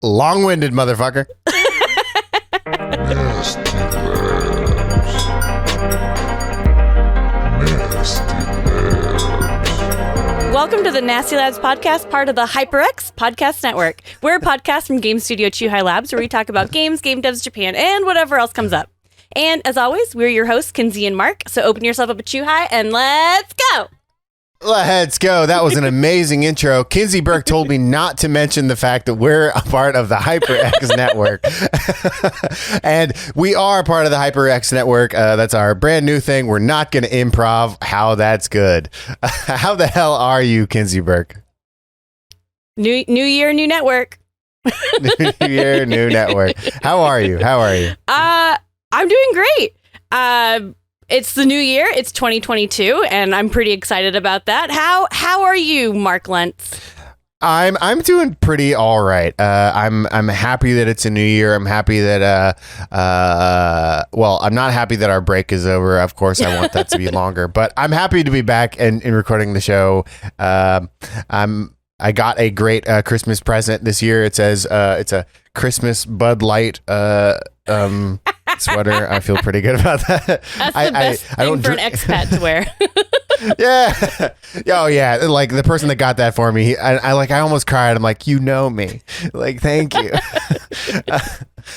Long-winded, motherfucker. Welcome to the Nasty Labs podcast, part of the HyperX Podcast Network. We're a podcast from game studio Chuhai Labs where we talk about games, game devs, Japan, and whatever else comes up. And as always, we're your hosts, Kinsey and Mark. So open yourself up a Chuhai and let's go. Let's go. That was an amazing intro. Kinsey Burke told me not to mention the fact that we're a part of the HyperX Network. And we are part of the HyperX Network. That's our brand new thing. We're not going to improv how that's good. How the hell are you, Kinsey Burke? New year, new network. New year, new network. How are you? I'm doing great. It's the new year. It's 2022, and I'm pretty excited about that. How are you, Mark Lentz? I'm doing pretty all right. I'm happy that it's a new year. I'm happy that I'm not happy that our break is over. Of course, I want that to be longer, but I'm happy to be back and recording the show. I got a great Christmas present this year. It says it's a Christmas Bud Light sweater. I feel pretty good about that. That's the best thing for an expat to wear. Yeah. Oh yeah. Like the person that got that for me, I almost cried. I'm like, you know me. Like, thank you.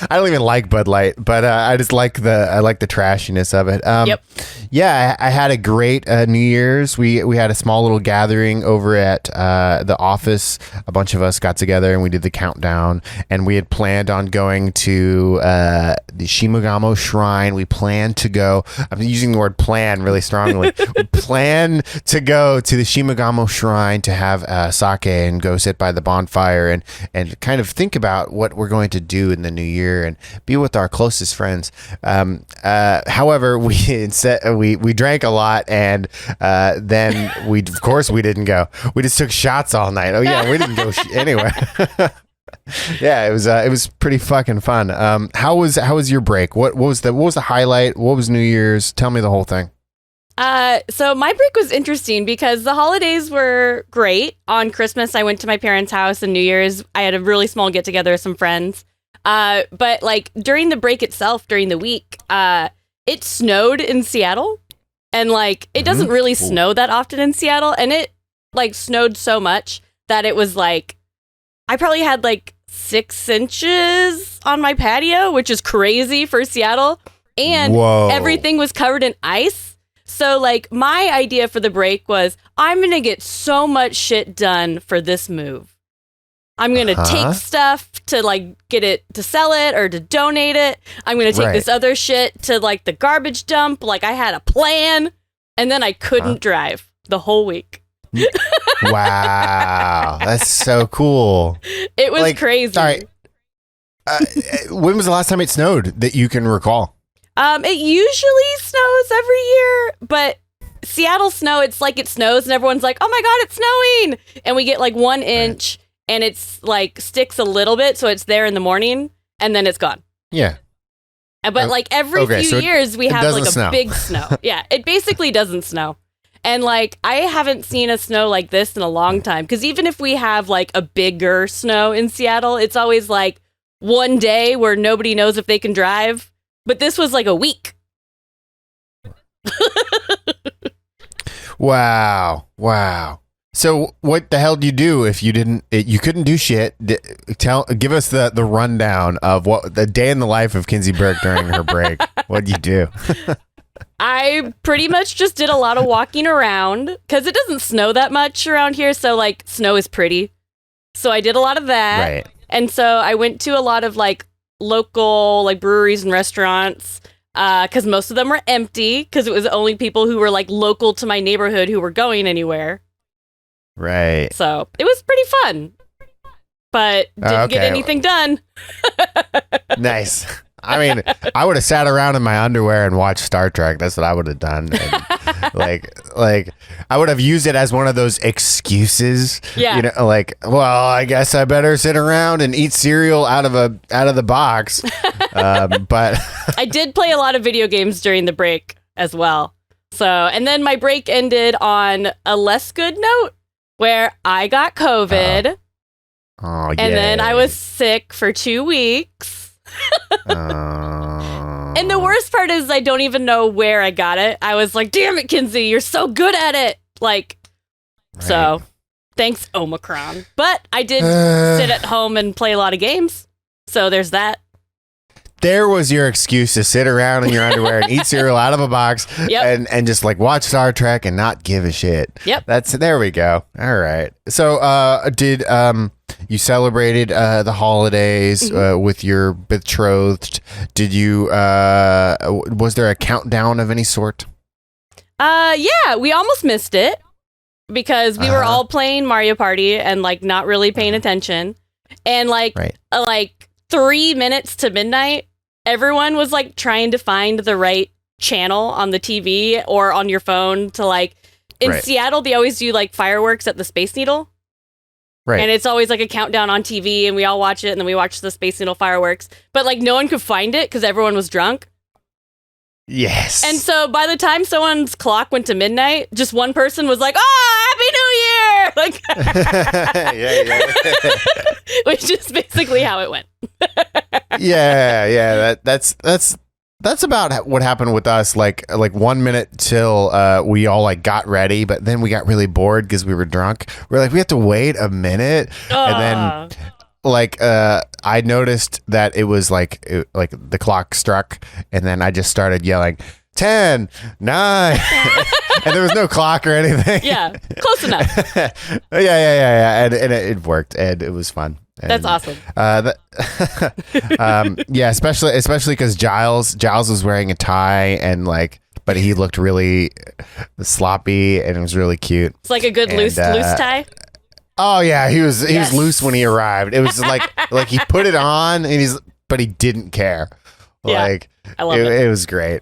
I don't even like Bud Light, but I just like the trashiness of it. Yep. Yeah, I had a great New Year's. We had a small little gathering over at the office. A bunch of us got together and we did the countdown. And we had planned on going to the Shimogamo Shrine. We planned to go. I'm using the word plan really strongly. We plan to go to the Shimogamo Shrine to have sake and go sit by the bonfire and kind of think about what we're going to do in the new year and be with our closest friends. However, we drank a lot and then we didn't go. We just took shots all night. Oh yeah, we didn't go anywhere. Yeah, it was pretty fucking fun. How was your break? What was the highlight? What was New Year's? Tell me the whole thing. So my break was interesting because the holidays were great. On Christmas, I went to my parents' house, and New Year's, I had a really small get together with some friends. But like during the break itself, during the week, it snowed in Seattle, and like it doesn't really snow that often in Seattle, and it like snowed so much that it was like I probably had like 6 inches on my patio, which is crazy for Seattle, and everything was covered in ice. So like my idea for the break was I'm going to get so much shit done for this move. I'm going to take stuff to like get it to sell it or to donate it. I'm going to take this other shit to like the garbage dump. Like I had a plan, and then I couldn't drive the whole week. Wow. That's so cool. It was like, crazy. All right. When was the last time it snowed that you can recall? It usually snows every year, but Seattle snow, it's like it snows and everyone's like, oh my God, it's snowing. And we get like 1 inch and it's like sticks a little bit. So it's there in the morning and then it's gone. Yeah. But like every few years we have like a big snow. Yeah. It basically doesn't snow. And like, I haven't seen a snow like this in a long time. Cause even if we have like a bigger snow in Seattle, it's always like one day where nobody knows if they can drive. But this was like a week. Wow. So what the hell do you do if you couldn't do shit? Give us the rundown of what the day in the life of Kinsey Burke during her break. What'd you do? I pretty much just did a lot of walking around because it doesn't snow that much around here. So like snow is pretty. So I did a lot of that. Right. And so I went to a lot of like local like breweries and restaurants because most of them were empty because it was only people who were like local to my neighborhood who were going anywhere. Right. So it was pretty fun, but didn't get anything done. Nice. I mean, I would have sat around in my underwear and watched Star Trek. That's what I would have done. And, like I would have used it as one of those excuses. Yeah. You know, like, well, I guess I better sit around and eat cereal out of the box. But I did play a lot of video games during the break as well. So, and then my break ended on a less good note where I got COVID. Oh, And then I was sick for 2 weeks. And the worst part is I don't even know where I got it. I was like, damn it, Kinsey, you're so good at it. Like, right. So thanks, Omicron. But I did sit at home and play a lot of games. So there's that. There was your excuse to sit around in your underwear and eat cereal out of a box and just like watch Star Trek and not give a shit. Yep. There we go. All right. So did you celebrated the holidays with your betrothed? Did you was there a countdown of any sort? Yeah, we almost missed it because we were all playing Mario Party and like not really paying attention. And like 3 minutes to midnight, everyone was like trying to find the right channel on the TV or on your phone to like, in Seattle, they always do like fireworks at the Space Needle. Right. And it's always like a countdown on TV and we all watch it and then we watch the Space Needle fireworks. But like no one could find it because everyone was drunk. Yes. And so by the time someone's clock went to midnight, just one person was like, "Oh, Happy New Year!" Like, which is basically how it went. That's about what happened with us. Like 1 minute till we all like got ready, but then we got really bored because we were drunk. We're like, we have to wait a minute, and then like I noticed that it was like the clock struck, and then I just started yelling 10, 9, and there was no clock or anything. Yeah, close enough. yeah, and it worked, and it was fun. And, that's awesome. Yeah, especially because Giles was wearing a tie and like, but he looked really sloppy and it was really cute. It's like a good loose tie. Oh yeah, he was loose when he arrived. It was like he put it on and but he didn't care. Like I love it. It was great.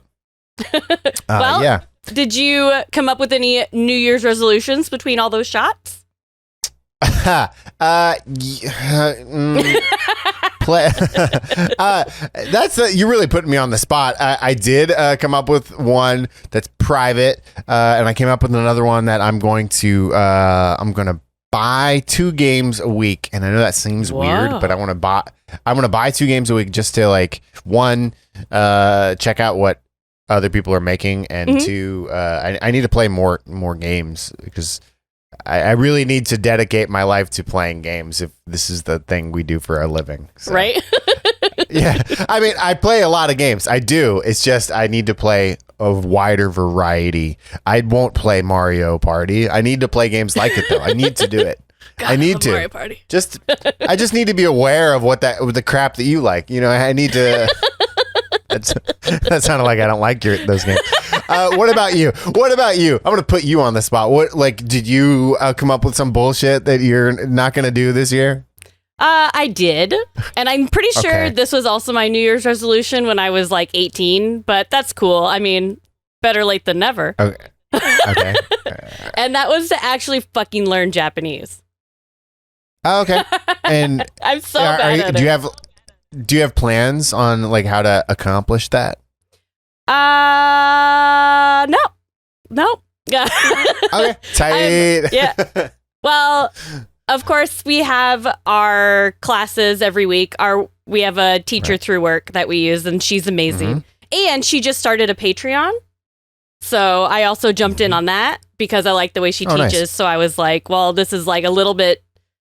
Well, yeah. Did you come up with any New Year's resolutions between all those shots? You really put me on the spot. I did come up with one that's private, and I came up with another one that I'm going to buy 2 games a week. And I know that seems weird, but I'm gonna buy 2 games a week just to like, one, check out what other people are making, and 2, I need to play more games because I really need to dedicate my life to playing games if this is the thing we do for a living. So. Right? Yeah. I mean, I play a lot of games. I do. It's just I need to play a wider variety. I won't play Mario Party. I need to play games like it, though. I need to do it. God, I need to. Mario Party. I just need to be aware of the crap that you like. You know, I need to... That sounded like I don't like those games. What about you? I'm going to put you on the spot. Did you come up with some bullshit that you're not going to do this year? I did. And I'm pretty sure this was also my New Year's resolution when I was like 18, but that's cool. I mean, better late than never. Okay. And that was to actually fucking learn Japanese. Oh, okay. And I'm so bad at it. Do you have plans on like how to accomplish that? No. Okay. Tight. Yeah. Well, of course we have our classes every week. We have a teacher through work that we use, and she's amazing. And she just started a Patreon. So I also jumped in on that because I like the way she teaches. Nice. So I was like, well, this is like a little bit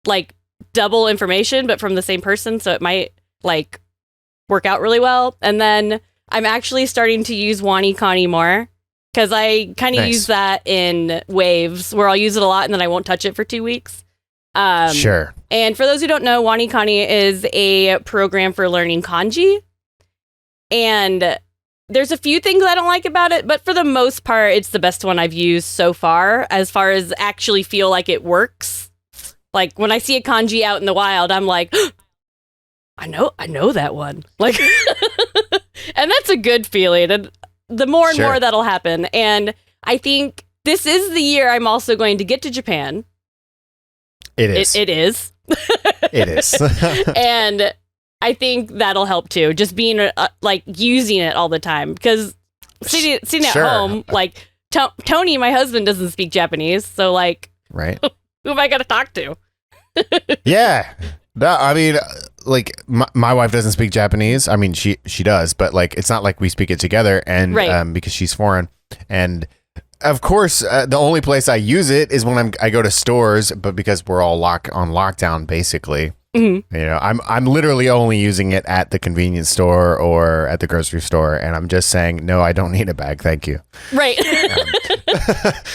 like double information, but from the same person. So it might like work out really well. And then I'm actually starting to use WaniKani more because I kind of use that in waves where I'll use it a lot and then I won't touch it for 2 weeks. Sure. And for those who don't know, WaniKani is a program for learning kanji. And there's a few things I don't like about it, but for the most part, it's the best one I've used so far as actually feel like it works. Like when I see a kanji out in the wild, I'm like, I know that one. Like, and that's a good feeling. And the more and more that'll happen. And I think this is the year I'm also going to get to Japan. It is. It is. It is. And I think that'll help too. Just being like using it all the time because sitting at home, like Tony, my husband, doesn't speak Japanese. So like, right. Who am I going to talk to? Yeah. No, I mean, like my wife doesn't speak Japanese. I mean, she does, but like it's not like we speak it together, and Right. because she's foreign, and of course, the only place I use it is when I go to stores, but because we're all on lockdown, basically. Mhm. You know, I'm literally only using it at the convenience store or at the grocery store, and I'm just saying, no, I don't need a bag, thank you. Right.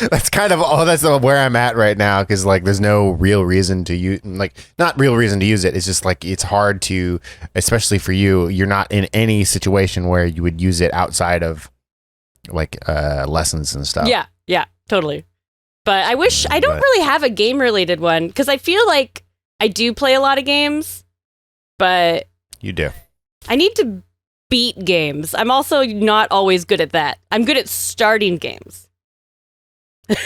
That's kind of that's where I'm at right now, because like there's no real reason to use, like not real reason to use it. It's just like it's hard to, especially for you. You're not in any situation where you would use it outside of like lessons and stuff. Yeah, totally. But I wish I don't really have a game related one because I feel like I do play a lot of games, but You do. I need to beat games. I'm also not always good at that. I'm good at starting games.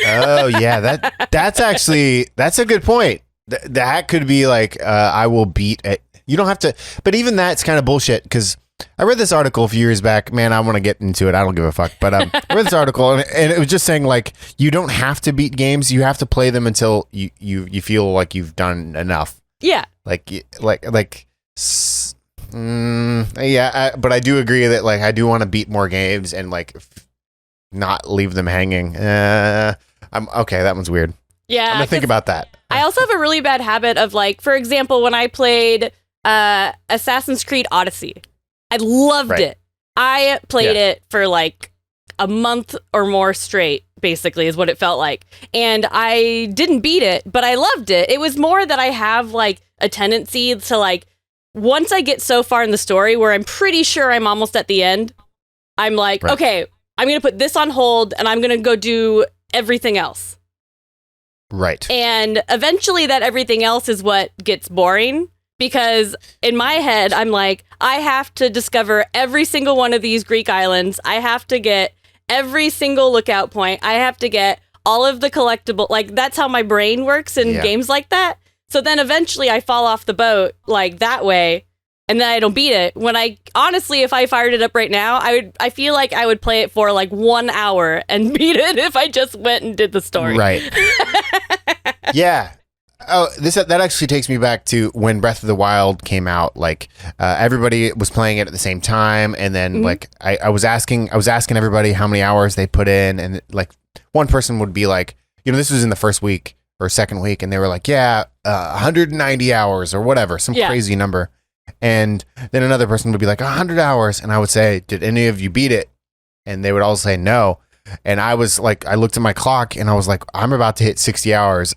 Oh yeah, that's a good point. That could be like I will beat it. You don't have to, but even that's kind of bullshit, because I read this article a few years back. Man, I want to get into it. I don't give a fuck. But I read this article, and it was just saying like you don't have to beat games. You have to play them until you feel like you've done enough. Yeah. Yeah. But I do agree that like I do want to beat more games and like not leave them hanging. I'm okay. That one's weird. Yeah. I'm gonna think about that. I also have a really bad habit of like, for example, when I played Assassin's Creed Odyssey, I loved it. I played it for like a month or more straight, basically, is what it felt like. And I didn't beat it, but I loved it. It was more that I have like a tendency to like, once I get so far in the story where I'm pretty sure I'm almost at the end, I'm like, okay, I'm going to put this on hold and I'm going to go do everything else. Right. And eventually that everything else is what gets boring, because in my head, I'm like, I have to discover every single one of these Greek islands. I have to get every single lookout point. I have to get all of the collectible. Like, that's how my brain works in games like that. So then eventually I fall off the boat like that way, and then I don't beat it. When I honestly, if I fired it up right now, I feel like I would play it for like 1 hour and beat it if I just went and did the story. Right. Yeah. Oh, that actually takes me back to when Breath of the Wild came out. Like everybody was playing it at the same time, and then like I was asking everybody how many hours they put in, and like one person would be like, you know, this was in the first week or second week, and they were like, 190 hours or whatever, some crazy number. And then another person would be like 100 hours, and I would say, did any of you beat it? And they would all say no. And I was like, I looked at my clock and I was like, I'm about to hit 60 hours.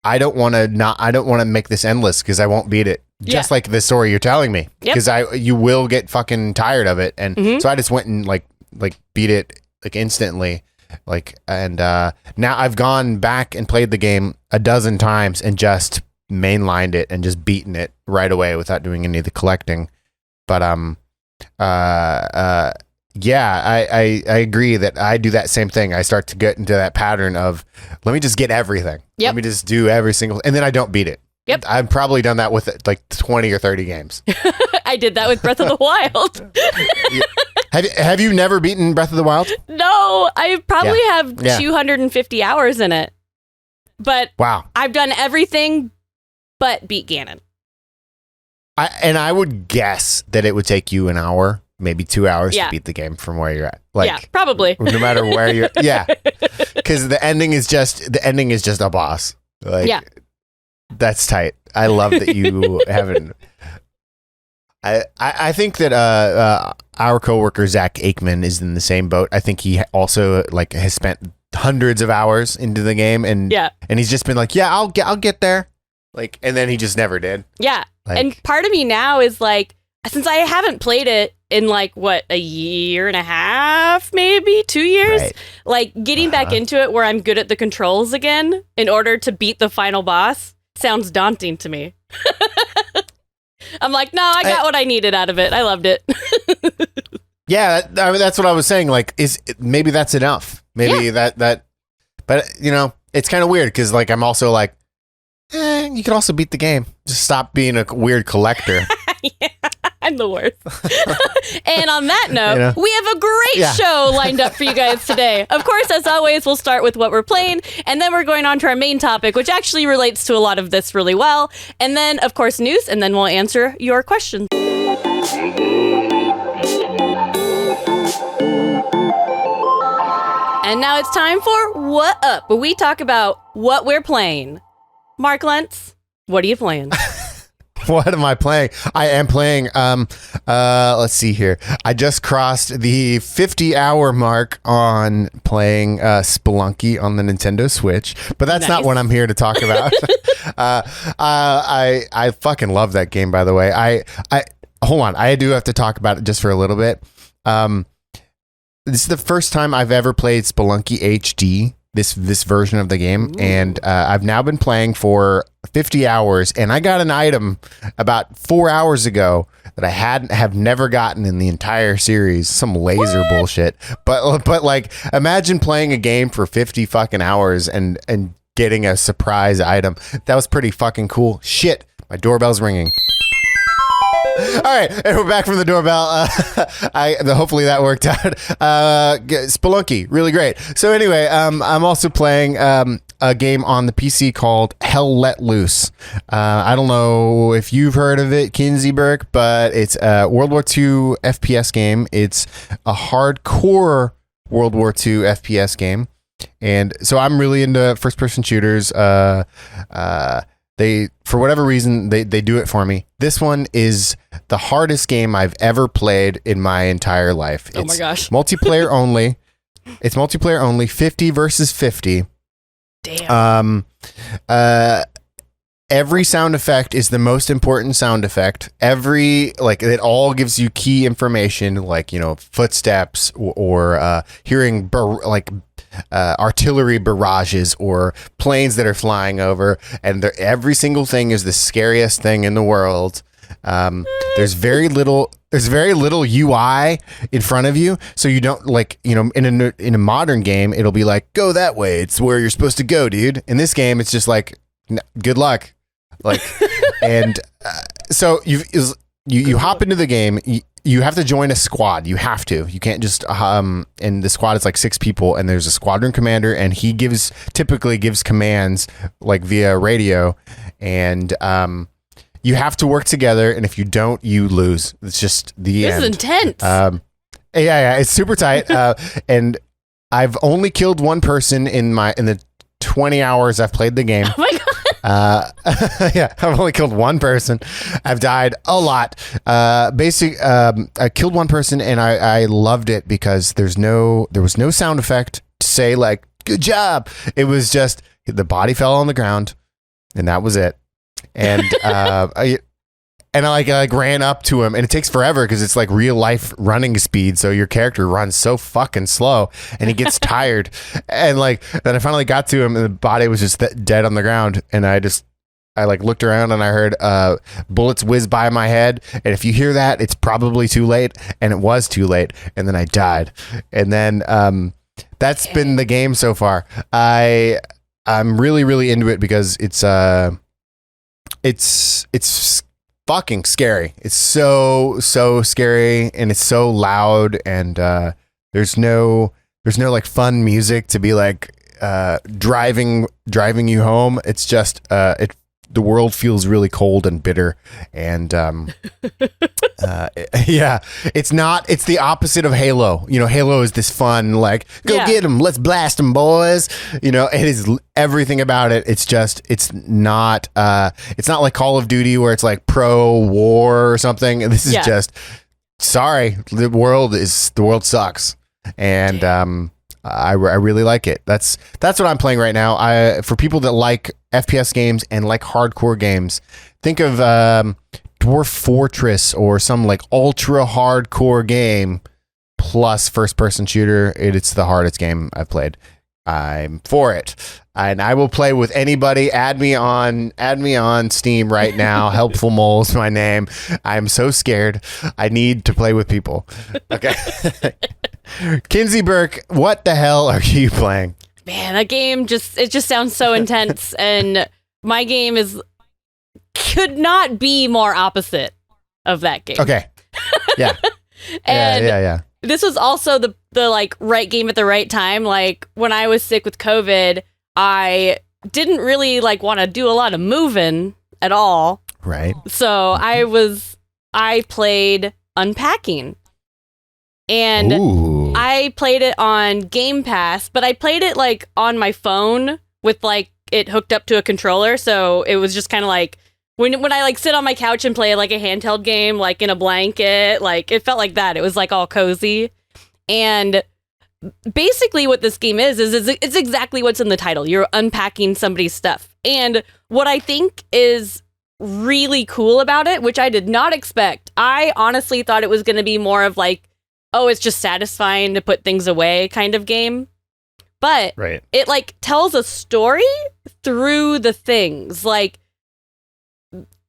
I don't want to make this endless because I won't beat it. Just like the story you're telling me, because you will get fucking tired of it. And so I just went and like beat it like instantly. Like, and now I've gone back and played the game a dozen times and just mainlined it and just beaten it right away without doing any of the collecting. But yeah, I agree that I do that same thing. I start to get into that pattern of, let me just get everything. Let me just do every single, and then I don't beat it. Yep. I've probably done that with like 20 or 30 games. I did that with Breath of the Wild. Have you never beaten Breath of the Wild? No, I probably have 250 hours in it. But wow, I've done everything but beat Ganon. I would guess that it would take you an hour, maybe 2 hours to beat the game from where you're at. Like, probably. No matter where you're. Yeah, because the ending is just a boss. Like, that's tight. I love that you haven't. I think that our coworker Zach Aikman is in the same boat. I think he also like has spent hundreds of hours into the game, and he's just been like, I'll get there. Like, and then he just never did. Yeah. Like, and part of me now is like, since I haven't played it in like, what, a year and a half, maybe 2 years, like getting back into it where I'm good at the controls again in order to beat the final boss sounds daunting to me. I'm like, no, I got what I needed out of it. I loved it. Yeah, I mean, that's what I was saying. Like, maybe that's enough. Maybe that, but you know, it's kind of weird because like I'm also like, you can also beat the game. Just stop being a weird collector. I'm the worst. And on that note, we have a great show lined up for you guys today. Of course, as always, we'll start with what we're playing, and then we're going on to our main topic, which actually relates to a lot of this really well. And then, of course, news, and then we'll answer your questions. And now it's time for What Up, where we talk about what we're playing. Mark Lentz, what are you playing? What am I playing? I am playing, let's see here. I just crossed the 50-hour mark on playing Spelunky on the Nintendo Switch, but that's not what I'm here to talk about. I fucking love that game, by the way. I hold on. I do have to talk about it just for a little bit. This is the first time I've ever played Spelunky HD, this version of the game. Ooh. And I've now been playing for 50 hours, and I got an item about 4 hours ago that I have never gotten in the entire series. Some laser bullshit. But like, imagine playing a game for 50 fucking hours and getting a surprise item. That was pretty fucking cool. Shit, my doorbell's ringing. All right, and we're back from the doorbell. Hopefully that worked out. Spelunky, really great. So anyway, I'm also playing a game on the PC called Hell Let Loose. I don't know if you've heard of it, Kinsey, Burke, but it's a World War II FPS game. It's a hardcore World War II FPS game. And so I'm really into first-person shooters. They, for whatever reason, they do it for me. This one is the hardest game I've ever played in my entire life. Oh my gosh. Multiplayer only. It's multiplayer only, 50 versus 50. Damn. Every sound effect is the most important sound effect. It all gives you key information, like, footsteps or hearing artillery barrages or planes that are flying over, and every single thing is the scariest thing in the world. There's very little UI in front of you, so you don't in a modern game it'll be like, go that way, it's where you're supposed to go, dude. In this game it's just like, good luck, and so you hop into the game. You have to join a squad. You can't just, and the squad is like 6 people, and there's a squadron commander, and he typically gives commands like via radio, and you have to work together, and if you don't, you lose. It's just the end. This is intense. Yeah, it's super tight. And I've only killed one person in the 20 hours I've played the game. Oh my God. Yeah, I've only killed one person. I've died a lot. I killed one person, and I loved it because there was no sound effect to say like, good job. It was just the body fell on the ground, and that was it. And I ran up to him, and it takes forever because it's like real life running speed. So your character runs so fucking slow, and he gets tired. And then I finally got to him, and the body was just dead on the ground. And I looked around, and I heard bullets whiz by my head. And if you hear that, it's probably too late. And it was too late. And then I died. And then that's been the game so far. I'm really, really into it because it's fucking scary. It's so scary, and it's so loud, and there's no like fun music to be like driving you home. It's just the world feels really cold and bitter, and yeah, it's the opposite of Halo. Halo is this fun, like, go get them, let's blast them, boys. It is everything about it. It's not like Call of Duty where it's like pro war or something. And this is just, sorry, the world sucks, and I really like it. That's what I'm playing right now. For people that like FPS games and like hardcore games, think of Dwarf Fortress or some like ultra hardcore game plus first person shooter. It's the hardest game I've played. I'm for it, and I will play with anybody. Add me on Steam right now. Helpful Mole is my name. I'm so scared. I need to play with people. Okay. Kinsey, Burke, what the hell are you playing? Man, that game just sounds so intense, and my game could not be more opposite of that game. Okay. Yeah. And yeah. this was also the like right game at the right time. Like when I was sick with COVID, I didn't really like want to do a lot of moving at all. Right. So I played Unpacking. And Ooh. I played it on Game Pass, but I played it like on my phone with like it hooked up to a controller. So it was just kind of like when I like sit on my couch and play like a handheld game, like in a blanket, like it felt like that. It was like all cozy. And basically what this game is it's exactly what's in the title. You're unpacking somebody's stuff. And what I think is really cool about it, which I did not expect, I honestly thought it was going to be more of like, oh, it's just satisfying to put things away kind of game. But it like tells a story through the things. Like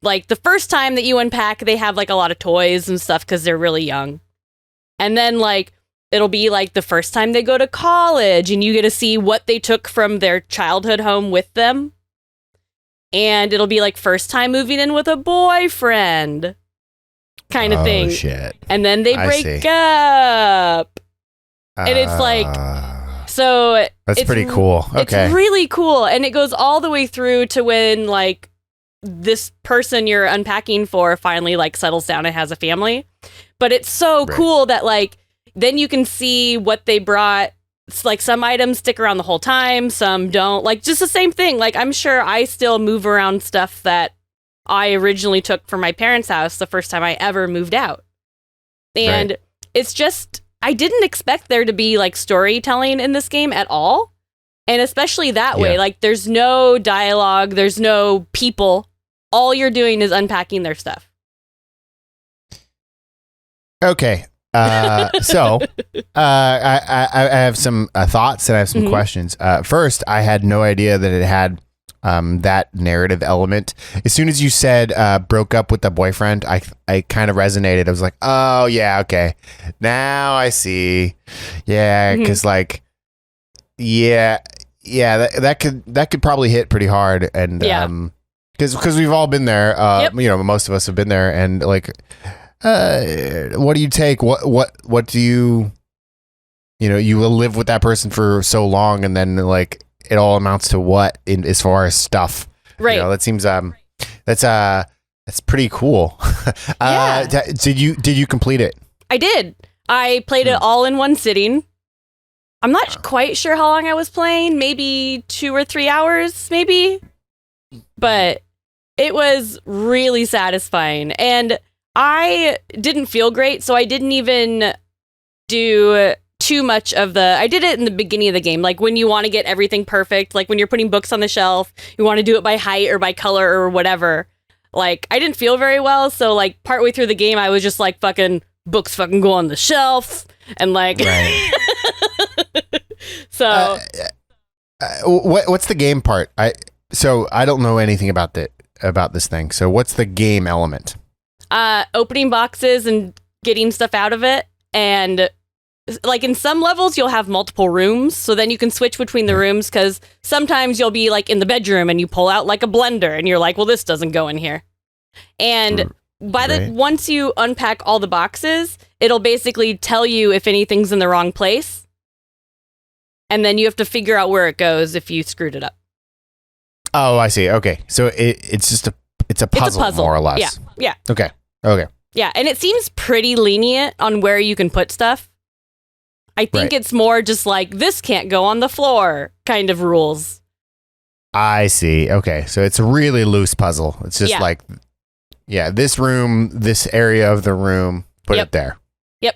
the first time that you unpack, they have like a lot of toys and stuff because they're really young. And then like it'll be like the first time they go to college and you get to see what they took from their childhood home with them. And it'll be like first time moving in with a boyfriend kind of thing. Shit. And then they break up. And it's like, so that's pretty cool. Okay. It's really cool. And it goes all the way through to when like this person you're unpacking for finally like settles down and has a family. But it's so cool that like, then you can see what they brought. It's like some items stick around the whole time, some don't. Like just the same thing. Like I'm sure I still move around stuff that I originally took from my parents' house the first time I ever moved out. And it's just, I didn't expect there to be like storytelling in this game at all. And especially that way, like there's no dialogue, there's no people. All you're doing is unpacking their stuff. Okay. So I have some thoughts and I have some questions. First, I had no idea that it had that narrative element. As soon as you said broke up with the boyfriend, I kind of resonated. I was like, oh yeah, okay, now I see. Yeah, because like, yeah, that could probably hit pretty hard, and because we've all been there. You know, most of us have been there, and like. What do you take? What do you will live with that person for so long, and then like it all amounts to what in as far as stuff, right? You know, that seems that's pretty cool. Did you complete it? I did. I played it all in one sitting. I'm not quite sure how long I was playing, maybe 2 or 3 hours, maybe, but it was really satisfying. And I didn't feel great, so I didn't even do too much of I did it in the beginning of the game, like when you want to get everything perfect, like when you're putting books on the shelf, you want to do it by height or by color or whatever. Like, I didn't feel very well, so like partway through the game, I was just like, books fucking go on the shelf, and like... Right. So... what's the game part? I don't know anything about this thing, so what's the game element? Opening boxes and getting stuff out of it. And like in some levels, you'll have multiple rooms. So then you can switch between the rooms, because sometimes you'll be like in the bedroom and you pull out like a blender and you're like, well, this doesn't go in here. And once you unpack all the boxes, it'll basically tell you if anything's in the wrong place. And then you have to figure out where it goes if you screwed it up. Oh, I see. Okay. So it's just it's a puzzle, more or less. Yeah. Okay. Yeah, and it seems pretty lenient on where you can put stuff. I think it's more just like, this can't go on the floor kind of rules. I see. Okay, so it's a really loose puzzle. It's just like, this room, this area of the room, put it there. Yep.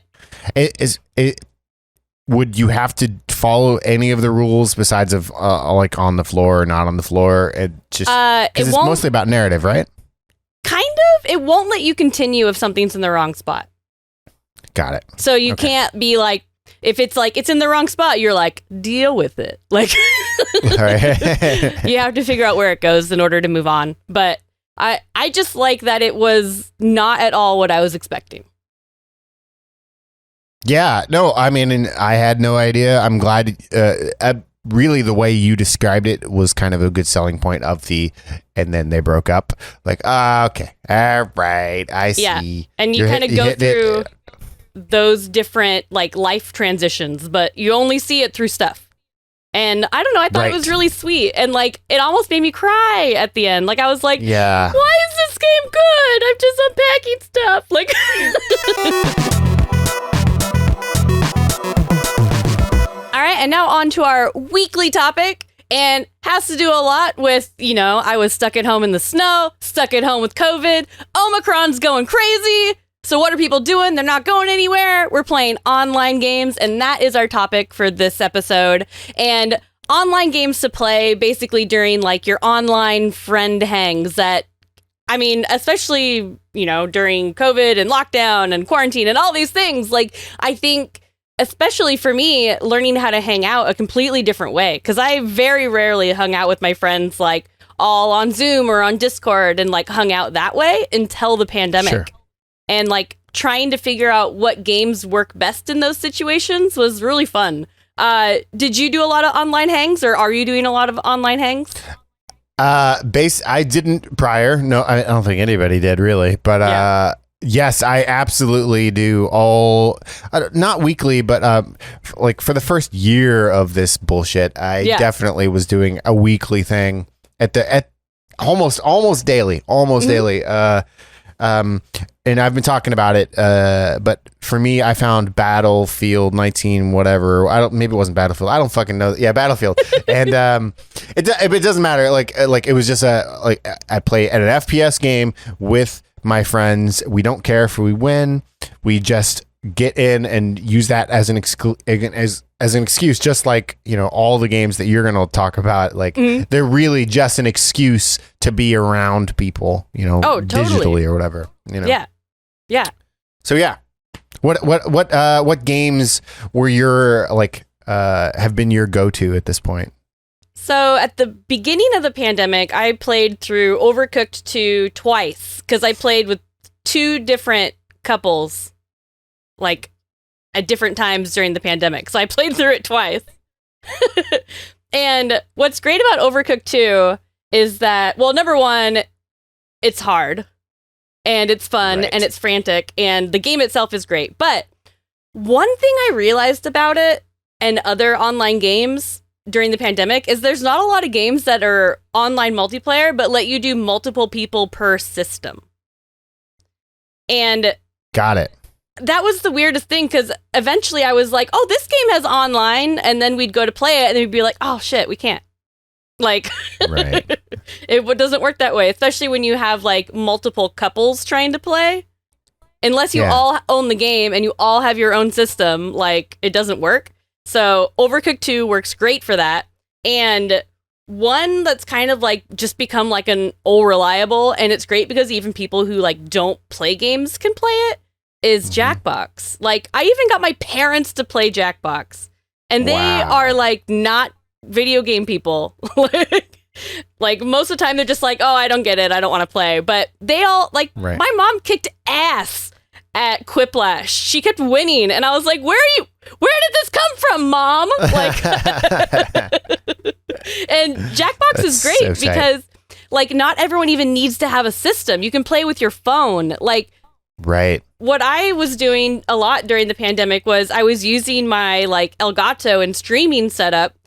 Would you have to follow any of the rules besides of like on the floor or not on the floor? It just because it's mostly about narrative, right? Kind of. It won't let you continue if something's in the wrong spot. Got it. So you can't be like, if it's like it's in the wrong spot, you're like, deal with it. Like you have to figure out where it goes in order to move on. But I just like that it was not at all what I was expecting. Yeah, no, I mean, I had no idea. I'm glad. Really, the way you described it was kind of a good selling point of and then they broke up. Like, okay, all right, I see. And you kind of go through those different like life transitions, but you only see it through stuff. And I don't know, I thought it was really sweet. And like, it almost made me cry at the end. Like, I was like, yeah, why is this game good? I'm just unpacking stuff. Like, all right. And now on to our weekly topic, and has to do a lot with, you know, I was stuck at home in the snow, stuck at home with COVID. Omicron's going crazy. So what are people doing? They're not going anywhere. We're playing online games, and that is our topic for this episode. And online games to play basically during like your online friend hangs that, I mean, especially, you know, during COVID and lockdown and quarantine and all these things. Like, I think, especially for me, learning how to hang out a completely different way, because I very rarely hung out with my friends like all on Zoom or on Discord and like hung out that way until the pandemic. Sure. And like trying to figure out what games work best in those situations was really fun. Did you do a lot of online hangs, or are you doing a lot of online hangs? I didn't prior. No, I don't think anybody did really. But yes, I absolutely do all, not weekly, but like for the first year of this bullshit, I definitely was doing a weekly thing at almost daily, daily. And I've been talking about it, but for me, I found Battlefield 19, whatever. Maybe it wasn't Battlefield. I don't fucking know. Yeah, Battlefield. And it doesn't matter. Like it was just I play at an FPS game with my friends. We don't care if we win. We just get in and use that as an excuse, just like, you know, all the games that you're going to talk about. Like they're really just an excuse to be around people, you know, digitally or whatever, you know? Yeah. So yeah, what games were your like have been your go-to at this point? So at the beginning of the pandemic, I played through Overcooked 2 twice because I played with two different couples, like at different times during the pandemic. So I played through it twice. And what's great about Overcooked 2 is that, well, number one, it's hard and it's fun and it's frantic and the game itself is great. But one thing I realized about it and other online games during the pandemic is there's not a lot of games that are online multiplayer, but let you do multiple people per system. And got it. That was the weirdest thing, because eventually I was like, oh, this game has online, and then we'd go to play it and we'd be like, oh shit, we can't. Like, it doesn't work that way, especially when you have like multiple couples trying to play. Unless you all own the game and you all have your own system, like it doesn't work. So Overcooked 2 works great for that. And one that's kind of like just become like an all reliable, and it's great because even people who like don't play games can play it, is Jackbox. Like, I even got my parents to play Jackbox, and they are like not video game people. Like most of the time they're just like, oh, I don't get it, I don't want to play. But they all like my mom kicked ass at Quiplash. She kept winning, and I was like, where did this come from, Mom? Like, and Jackbox is great because like not everyone even needs to have a system. You can play with your phone. Like, what I was doing a lot during the pandemic was I was using my like Elgato and streaming setup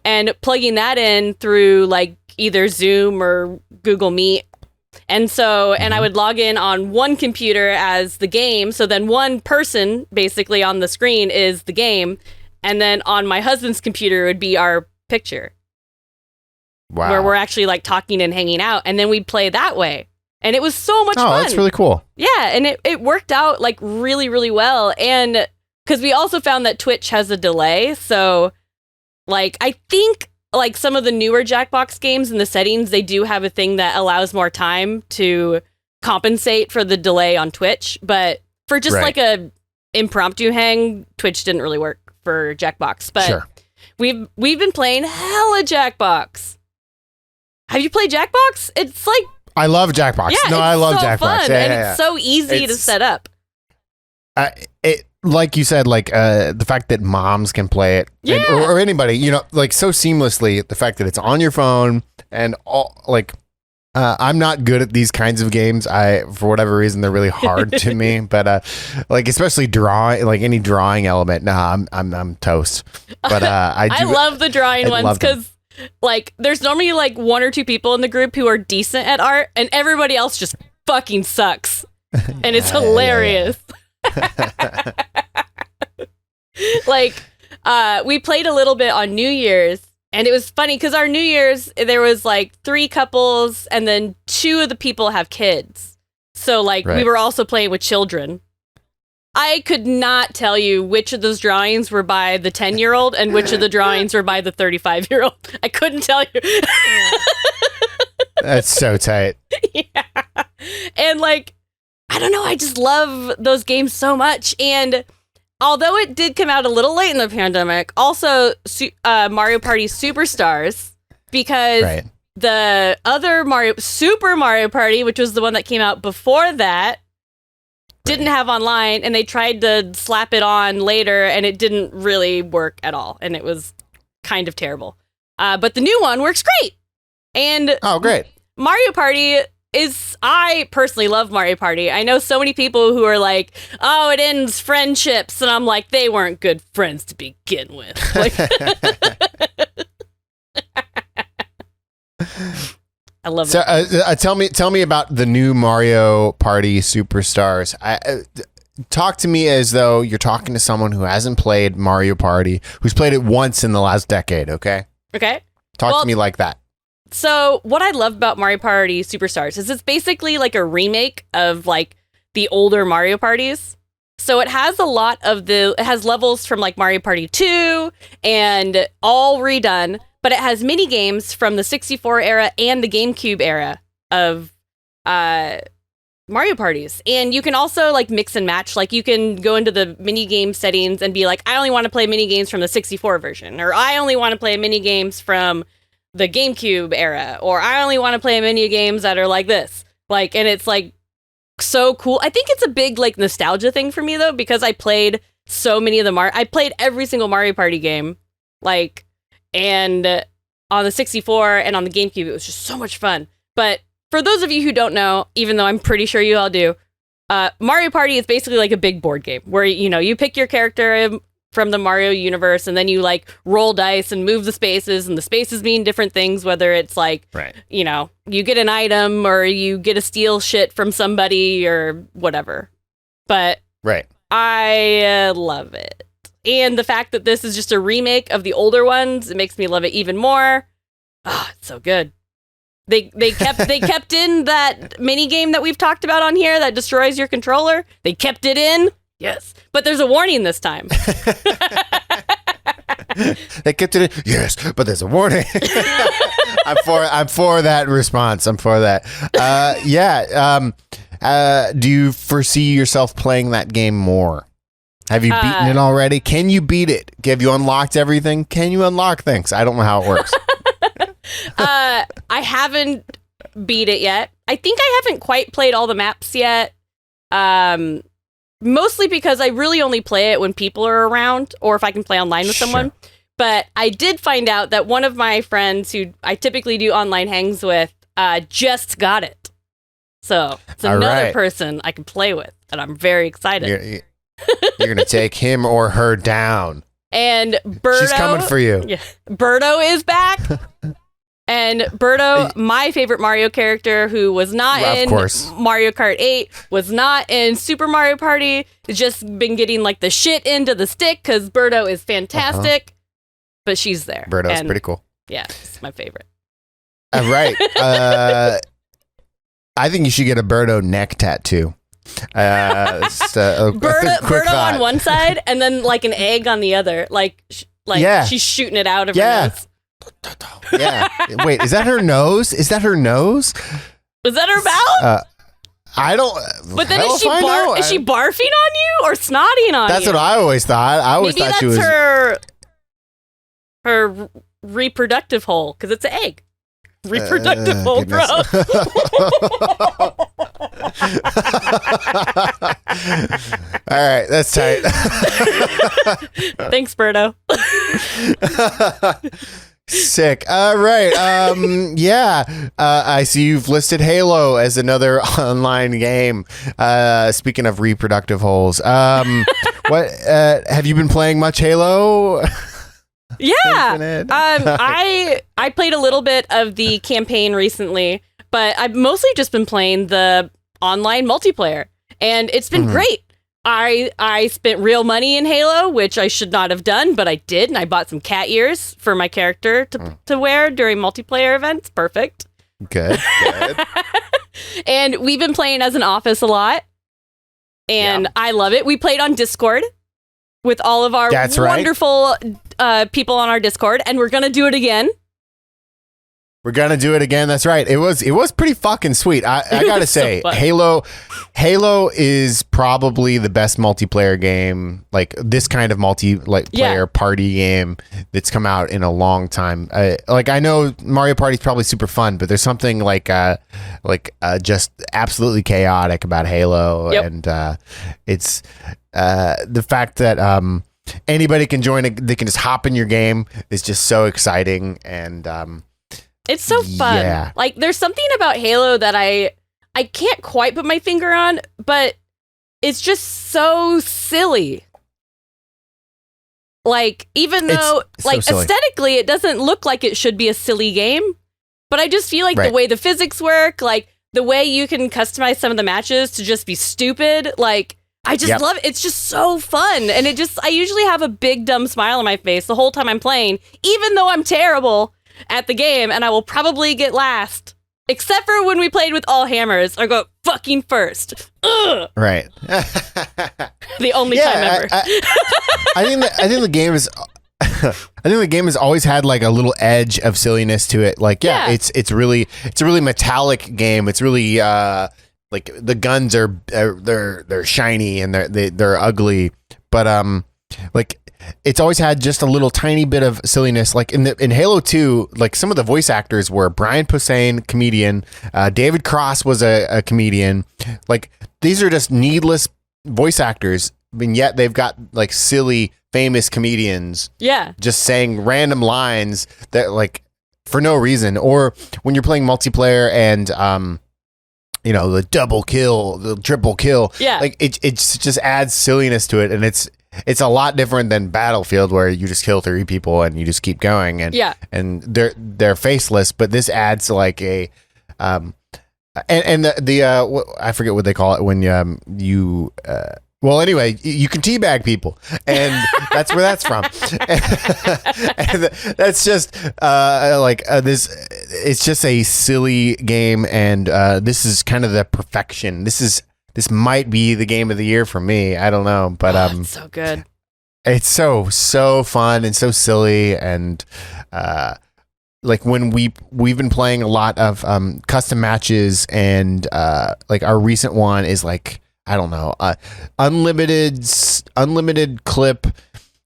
and plugging that in through like either Zoom or Google Meet. And so, and I would log in on one computer as the game. So then one person basically on the screen is the game. And then on my husband's computer would be our picture. Wow. Where we're actually like talking and hanging out. And then we'd play that way. And it was so much fun. Oh, that's really cool. Yeah. And it worked out like really, really well. And because we also found that Twitch has a delay. So like, I think like some of the newer Jackbox games in the settings, they do have a thing that allows more time to compensate for the delay on Twitch. But for just like a impromptu hang, Twitch didn't really work for Jackbox. But we've been playing hella Jackbox. Have you played Jackbox? It's like, I love Jackbox. Yeah, no, I love so Jackbox. Fun, and it's so easy to set up. Like you said, like the fact that moms can play it, or anybody, you know, like so seamlessly. The fact that it's on your phone and all, like, I'm not good at these kinds of games. For whatever reason, they're really hard to me. But like especially drawing, like any drawing element, I'm toast. But I love the drawing ones because like there's normally like one or two people in the group who are decent at art, and everybody else just fucking sucks, and it's hilarious. Like we played a little bit on New Year's. And it was funny because our New Year's, there was like 3 couples and then 2 of the people have kids. So like we were also playing with children. I could not tell you which of those drawings were by the 10-year-old and which of the drawings were by the 35-year-old. I couldn't tell you. That's so tight. Yeah. And like, I don't know. I just love those games so much. And although it did come out a little late in the pandemic, also Mario Party Superstars, because the other Super Mario Party, which was the one that came out before that, didn't have online, and they tried to slap it on later, and it didn't really work at all, and it was kind of terrible. But the new one works great. And great. Mario Party I personally love Mario Party. I know so many people who are like, oh, it ends friendships. And I'm like, they weren't good friends to begin with. Like, I love it. Tell me about the new Mario Party Superstars. Talk to me as though you're talking to someone who hasn't played Mario Party, who's played it once in the last decade, okay? Okay. Talk to me like that. So what I love about Mario Party Superstars is it's basically like a remake of like the older Mario Parties. So it has it has levels from like Mario Party 2 and all redone, but it has mini games from the 64 era and the GameCube era of Mario Parties. And you can also like mix and match. Like you can go into the mini game settings and be like, I only want to play mini games from the 64 version, or I only want to play mini games from the GameCube era, or I only want to play mini games that are like this. Like, and it's like so cool. I think it's a big like nostalgia thing for me though, because I played so many of the I played every single Mario Party game, like, and on the 64 and on the GameCube, it was just so much fun. But for those of you who don't know, even though I'm pretty sure you all do, Mario Party is basically like a big board game where, you know, you pick your character from the Mario universe, and then you like roll dice and move the spaces, and the spaces mean different things, whether it's like, you know, you get an item or you get to steal shit from somebody or whatever. But I love it. And the fact that this is just a remake of the older ones, it makes me love it even more. Oh, it's so good. They kept in that mini game that we've talked about on here that destroys your controller. They kept it in. Yes, but there's a warning this time. They kept it in. Yes, but there's a warning. I'm for that response. I'm for that. Do you foresee yourself playing that game more? Have you beaten it already? Can you beat it? Have you unlocked everything? Can you unlock things? I don't know how it works. I haven't beat it yet. I think I haven't quite played all the maps yet. Mostly because I really only play it when people are around, or if I can play online with someone. But I did find out that one of my friends who I typically do online hangs with just got it. So it's another person I can play with, and I'm very excited. You're going to take him or her down. And Birdo, she's coming for you. Yeah, Birdo is back. And Birdo, my favorite Mario character, who was not in Mario Kart 8, was not in Super Mario Party, has just been getting like the shit into the stick because Birdo is fantastic. But she's there. Birdo's pretty cool. Yeah, it's my favorite. Right. I think you should get a Birdo neck tattoo. Birdo on one side and then like an egg on the other. Like she's shooting it out of her nose. Yeah. Wait, is that her nose? Is that her nose? Is that her mouth? I don't. But then is she barfing on you or snotting on you? That's what I always thought. I always thought she was her reproductive hole, because it's an egg. Reproductive hole, bro. All right, that's tight. Thanks, Birdo. Sick. Right. Yeah. I see you've listed Halo as another online game. Speaking of reproductive holes, what have you been playing much Halo? Yeah. Infinite? I played a little bit of the campaign recently, but I've mostly just been playing the online multiplayer, and it's been great. I spent real money in Halo, which I should not have done, but I did, and I bought some cat ears for my character to wear during multiplayer events. Perfect. Good. And we've been playing as an office a lot, and I love it. We played on Discord with all of our wonderful people on our Discord, and we're going to do it again. We're gonna do it again. That's right. It was pretty fucking sweet. I gotta say, Halo is probably the best multiplayer game, like this kind of player party game that's come out in a long time. I know Mario Party's probably super fun, but there's something just absolutely chaotic about Halo, and it's the fact that anybody can join. They can just hop in your game. Is just so exciting, and it's so fun. Yeah. Like, there's something about Halo that I can't quite put my finger on, but it's just so silly. Like, even though, aesthetically, it doesn't look like it should be a silly game, but I just feel like the way the physics work, like, the way you can customize some of the matches to just be stupid, like, I just love it. It's just so fun. And I usually have a big, dumb smile on my face the whole time I'm playing, even though I'm terrible at the game, and I will probably get last, except for when we played with all hammers. I go fucking first. Ugh. Right. The only time ever. I think the game is. I think the game has always had like a little edge of silliness to it. Like, it's a really metallic game. It's really like the guns are they're shiny and they're ugly, but like. It's always had just a little tiny bit of silliness. Like in Halo 2, like some of the voice actors were Brian Posehn, comedian, David Cross was a comedian. Like, these are just needless voice actors, and yet they've got like silly, famous comedians. Yeah, just saying random lines that like for no reason. Or when you're playing multiplayer and the double kill, the triple kill. Yeah, like it just adds silliness to it, and it's a lot different than Battlefield, where you just kill 3 people and you just keep going, and they're faceless. But this adds like a and the I forget what they call it when you well, anyway, you can teabag people, and that's where that's from. And that's just this. It's just a silly game, and this is kind of the perfection. This might be the game of the year for me. I don't know, but it's so good. It's so fun and so silly, and like when we've been playing a lot of custom matches, and like our recent one is like, I don't know, unlimited clip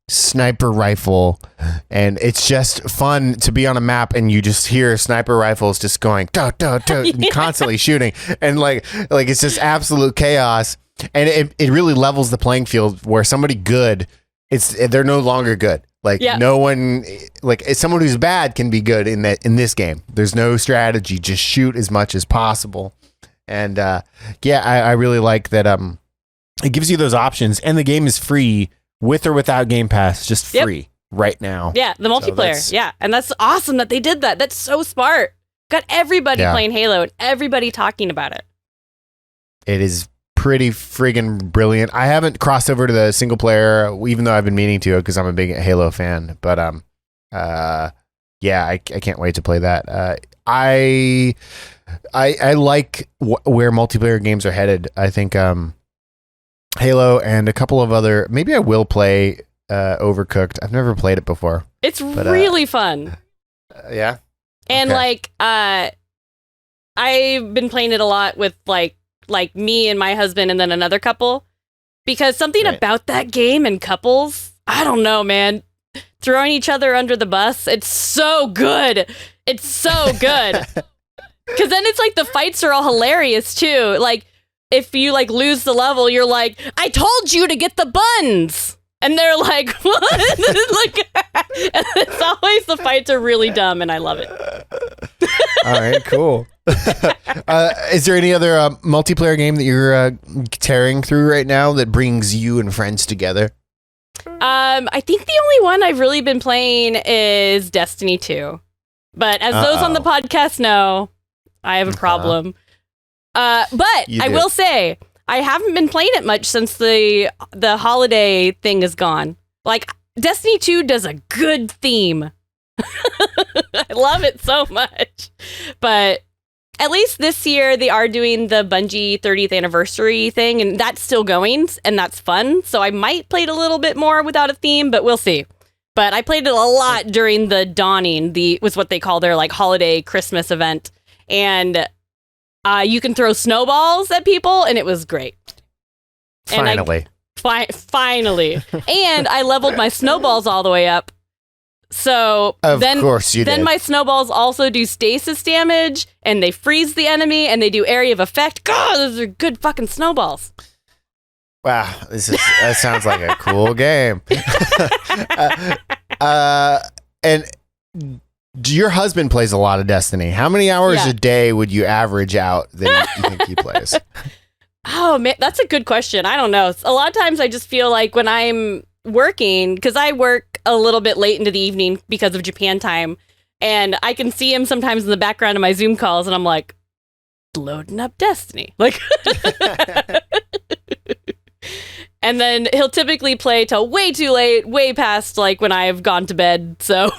sniper rifle, and it's just fun to be on a map and you just hear sniper rifles just going and constantly shooting, and like it's just absolute chaos, and it really levels the playing field where somebody good, they're no longer good. Like no one, like someone who's bad can be good in this game. There's no strategy, just shoot as much as possible. And I really like that it gives you those options, and the game is free with or without Game Pass, just free right now. Yeah, the multiplayer. And that's awesome that they did that. That's so smart. Got everybody playing Halo and everybody talking about it. It is pretty friggin' brilliant. I haven't crossed over to the single player, even though I've been meaning to, because I'm a big Halo fan. But I can't wait to play that. I like where multiplayer games are headed. I think Halo and a couple of other, maybe I will play Overcooked. I've never played it before. It's really fun. Yeah. And I've been playing it a lot with like me and my husband and then another couple, because something about that game and couples, I don't know, man, throwing each other under the bus. It's so good. It's so good. Because then it's like the fights are all hilarious too. Like, if you like lose the level, you're like, I told you to get the buns. And they're like, what? Like, and it's always the fights are really dumb, and I love it. All right, cool. Is there any other multiplayer game that you're tearing through right now that brings you and friends together? I think the only one I've really been playing is Destiny 2. But as those on the podcast know, I have a problem. But I will say, I haven't been playing it much since the holiday thing is gone. Like, Destiny 2 does a good theme. I love it so much. But at least this year, they are doing the Bungie 30th anniversary thing, and that's still going, and that's fun. So I might play it a little bit more without a theme, but we'll see. But I played it a lot during the Dawning, was what they call their like holiday Christmas event. And you can throw snowballs at people, and it was great. Finally. Finally. And I leveled my snowballs all the way up. So of course you then did. My snowballs also do stasis damage, and they freeze the enemy, and they do area of effect. God, those are good fucking snowballs. Wow, that sounds like a cool game. And your husband plays a lot of Destiny. How many hours a day would you average out that you think he plays? Oh man, that's a good question. I don't know. A lot of times I just feel like when I'm working, because I work a little bit late into the evening because of Japan time, and I can see him sometimes in the background of my Zoom calls, and I'm like, loading up Destiny. Like, and then he'll typically play till way too late, way past like when I've gone to bed. So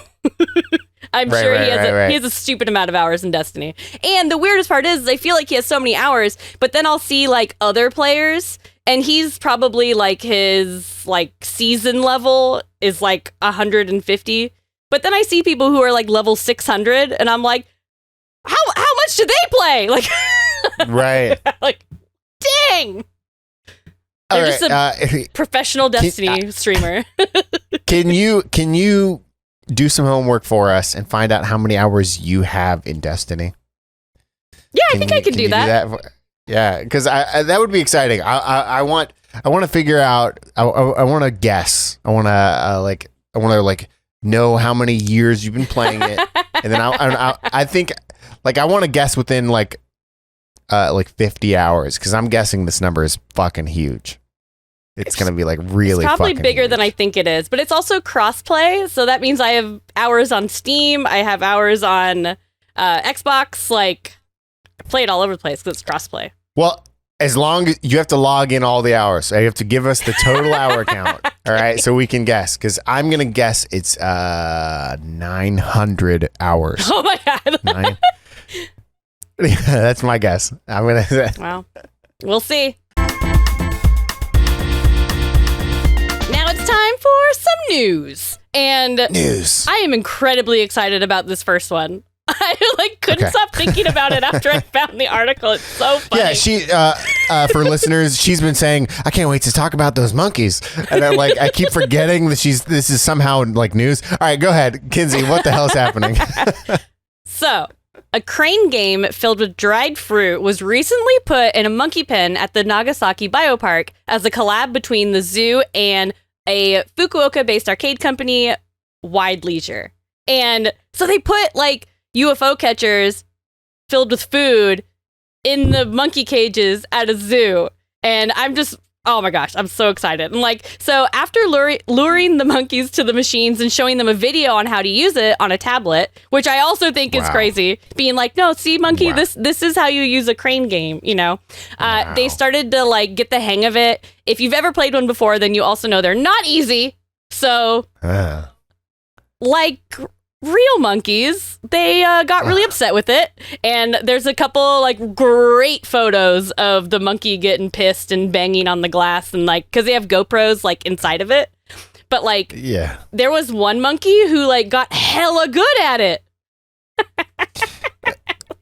I'm sure he has a stupid amount of hours in Destiny. And the weirdest part is I feel like he has so many hours, but then I'll see like other players, and he's probably like his like season level is like 150. But then I see people who are like level 600, and I'm like, how much do they play? Like, right. Like, dang. They're just a professional Destiny streamer. Can you do some homework for us and find out how many hours you have in Destiny? Yeah, I think I can do that. Yeah, because that would be exciting. I want to figure out. I want to guess. I want to know how many years you've been playing it, and then I think I want to guess within like 50 hours, because I'm guessing this number is fucking huge. It's gonna be like really. It's probably fucking bigger huge. than I think it is, but it's also crossplay, so that means I have hours on Steam. I have hours on Xbox. Like, I play it all over the place because it's crossplay. Well, as long as you have to log in all the hours, so you have to give us the total hour count. All right, so we can guess, because I'm gonna guess it's 900 hours. Oh my god! That's my guess. I'm gonna say. Wow, we'll see. Now it's time for some news. And I am incredibly excited about this first one. I couldn't stop thinking about it after I found the article. It's so funny. Yeah, she for listeners, she's been saying, I can't wait to talk about those monkeys. And I keep forgetting that this is somehow like news. All right, go ahead, Kinsey, what the hell's happening? So, a crane game filled with dried fruit was recently put in a monkey pen at the Nagasaki Biopark as a collab between the zoo and a Fukuoka-based arcade company, Wide Leisure. And so they put UFO catchers filled with food in the monkey cages at a zoo. And I'm just, oh my gosh, I'm so excited. And so after luring the monkeys to the machines and showing them a video on how to use it on a tablet, which I also think is crazy, being like, no, see, monkey, this is how you use a crane game, They started to get the hang of it. If you've ever played one before, then you also know they're not easy. So, real monkeys, they got really upset with it, and there's a couple great photos of the monkey getting pissed and banging on the glass, and because they have GoPros inside of it, but there was one monkey who got hella good at it.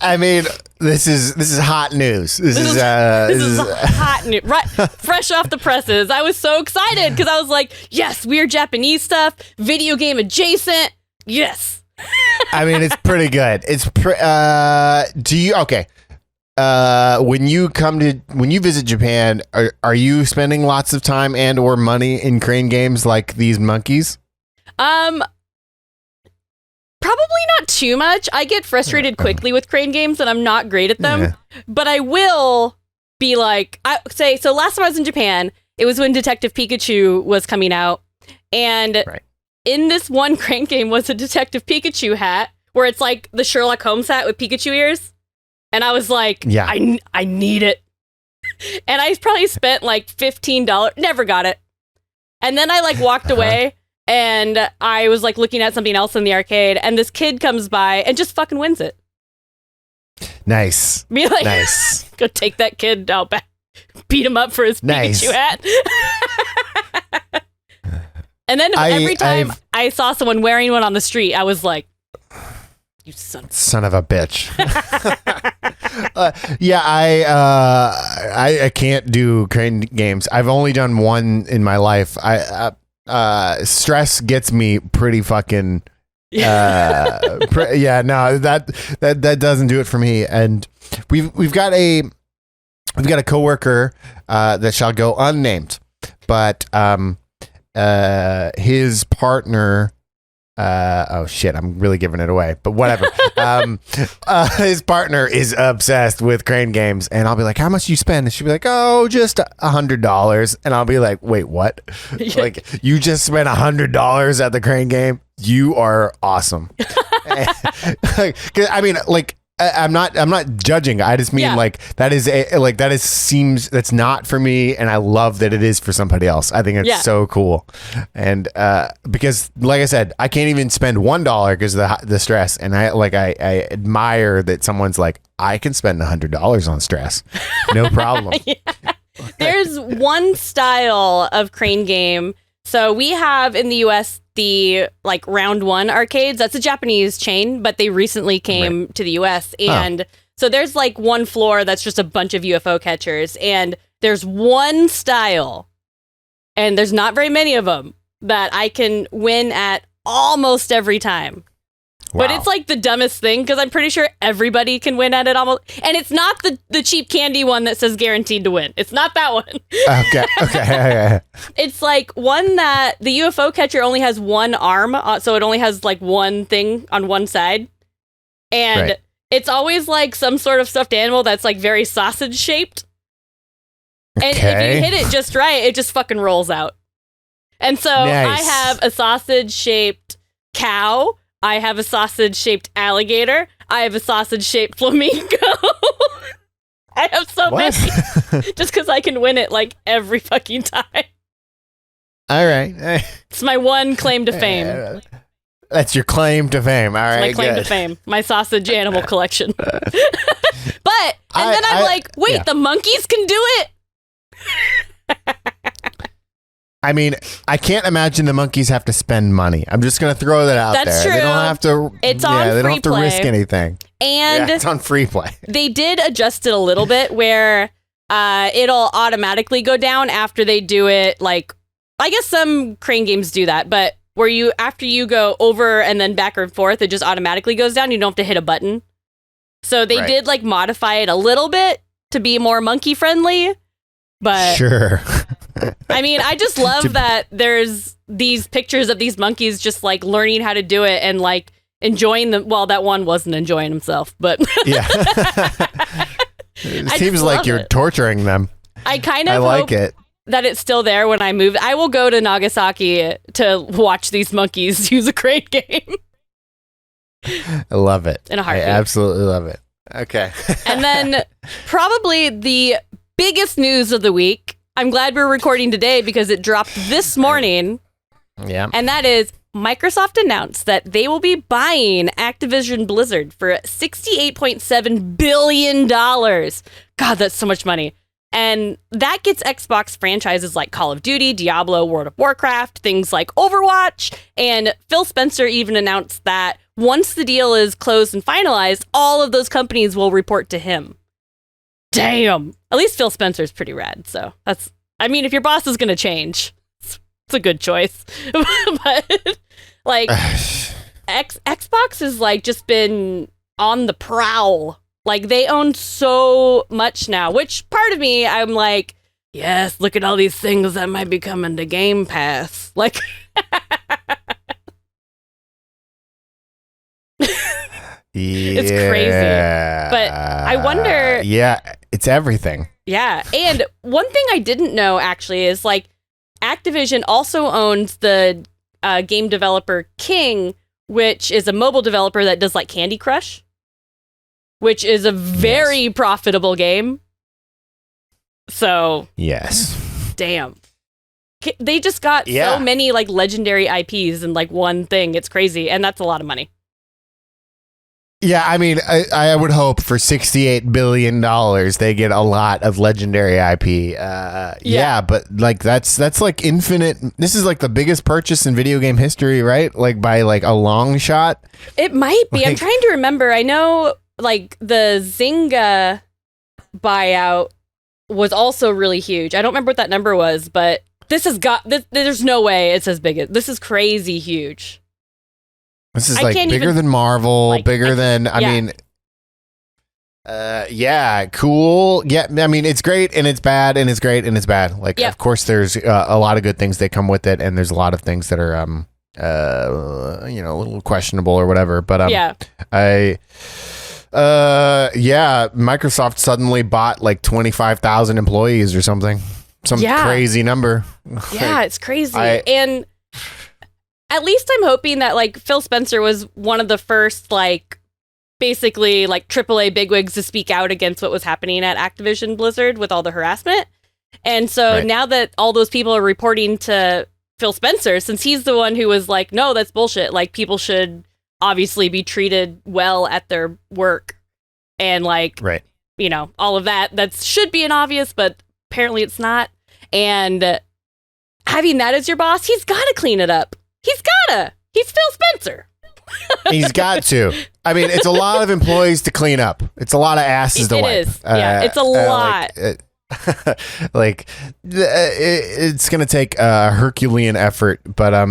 I mean, this is hot news. This is hot news, right? Fresh off the presses. I was so excited because I was like, yes, weird Japanese stuff, video game adjacent. Yes. I mean, it's pretty good. It's when you visit Japan, are you spending lots of time and or money in crane games like these monkeys? Probably not too much. I get frustrated quickly with crane games and I'm not great at them. Yeah. But I will be like, so last time I was in Japan, it was when Detective Pikachu was coming out. And in this one crane game was a Detective Pikachu hat where it's like the Sherlock Holmes hat with Pikachu ears. And I was like, I need it. And I probably spent like $15, never got it. And then I like walked away and I was like looking at something else in the arcade and this kid comes by and just fucking wins it. Nice. Be like, nice. Go take that kid out back, beat him up for his Pikachu hat. And then every time I saw someone wearing one on the street, I was like, you son of a bitch. I can't do crane games. I've only done one in my life. Stress gets me pretty fucking that doesn't do it for me. And we've got a coworker that shall go unnamed, but his partner, oh shit, I'm really giving it away, but whatever. His partner is obsessed with crane games, and I'll be like, how much do you spend? And she'll be like, oh, just $100. And I'll be like, wait, what? Like, you just spent $100 at the crane game? You are awesome. I mean, like, I'm not judging. I just mean that's not for me, and I love that it is for somebody else. I think it's so cool, and because like I said, I can't even spend $1 because of the stress, and I admire that someone's like, I can spend $100 on stress, no problem. There's one style of crane game. So we have in the US the like Round One arcades. That's a Japanese chain, but they recently came to the US. And so there's like one floor that's just a bunch of UFO catchers. And there's one style, and there's not very many of them, that I can win at almost every time. Wow. But it's like the dumbest thing because I'm pretty sure everybody can win at it almost. And it's not the cheap candy one that says guaranteed to win. It's not that one. Okay. It's like one that the UFO catcher only has one arm. So it only has like one thing on one side. And it's always like some sort of stuffed animal that's like very sausage shaped. And if you hit it just right, it just fucking rolls out. And so I have a sausage shaped cow. I have a sausage-shaped alligator. I have a sausage-shaped flamingo. I have so many. Just because I can win it like every fucking time. All right. It's my one claim to fame. That's your claim to fame. All right, my claim to fame. My sausage animal collection. But, then I'm like, wait, the monkeys can do it? I mean, I can't imagine the monkeys have to spend money. I'm just going to throw that out there. That's true. They don't have to. It's on they free don't have to play. risk anything. And it's on free play. They did adjust it a little bit where it'll automatically go down after they do it. Like, I guess some crane games do that, but where after you go over and then back and forth, it just automatically goes down. You don't have to hit a button. So they did like modify it a little bit to be more monkey friendly. But sure. I mean, I just love that there's these pictures of these monkeys just like learning how to do it and like enjoying them. Well, that one wasn't enjoying himself, but yeah. It seems like you're torturing them. I kind of hope that it's still there when I move. I will go to Nagasaki to watch these monkeys use a crane game. I love it. In a heartbeat. I absolutely love it. Okay. And then probably the biggest news of the week. I'm glad we're recording today because it dropped this morning. Yeah. And that is Microsoft announced that they will be buying Activision Blizzard for $68.7 billion. God, that's so much money. And that gets Xbox franchises like Call of Duty, Diablo, World of Warcraft, things like Overwatch. And Phil Spencer even announced that once the deal is closed and finalized, all of those companies will report to him. Damn. At least Phil Spencer's pretty rad. So that's, I mean, if your boss is going to change, it's a good choice. But like Xbox has like just been on the prowl. Like, they own so much now, which part of me, I'm like, yes, look at all these things that might be coming to Game Pass. Like, it's crazy. But I wonder. Yeah, it's everything. Yeah. And one thing I didn't know, actually, is like Activision also owns the game developer King, which is a mobile developer that does like Candy Crush, which is a very profitable game. So, yes. Damn. They just got so many like legendary IPs in like one thing. It's crazy. And that's a lot of money. Yeah, I mean, I would hope for $68 billion they get a lot of legendary IP. Yeah, but like that's like infinite. This is like the biggest purchase in video game history, right? Like by like a long shot. It might be. I'm trying to remember. I know like the Zynga buyout was also really huge. I don't remember what that number was, but this has got. There's no way it's as big as this. Is crazy huge. This is like bigger than Marvel, like, bigger than, I mean, cool. Yeah, I mean, it's great and it's bad and it's great and it's bad. Like, of course, there's a lot of good things that come with it, and there's a lot of things that are, a little questionable or whatever. But Microsoft suddenly bought like 25,000 employees or something, some crazy number. Yeah, it's crazy, and. At least I'm hoping that, like, Phil Spencer was one of the first, like, basically, like, AAA bigwigs to speak out against what was happening at Activision Blizzard with all the harassment. And so now that all those people are reporting to Phil Spencer, since he's the one who was like, no, that's bullshit. Like, people should obviously be treated well at their work. And, like, all of that. That should be an obvious, but apparently it's not. And having that as your boss, he's got to clean it up. He's Phil Spencer. He's got to. I mean, it's a lot of employees to clean up. It's a lot of asses to wipe. It is. It's a lot. It's going to take a Herculean effort, but I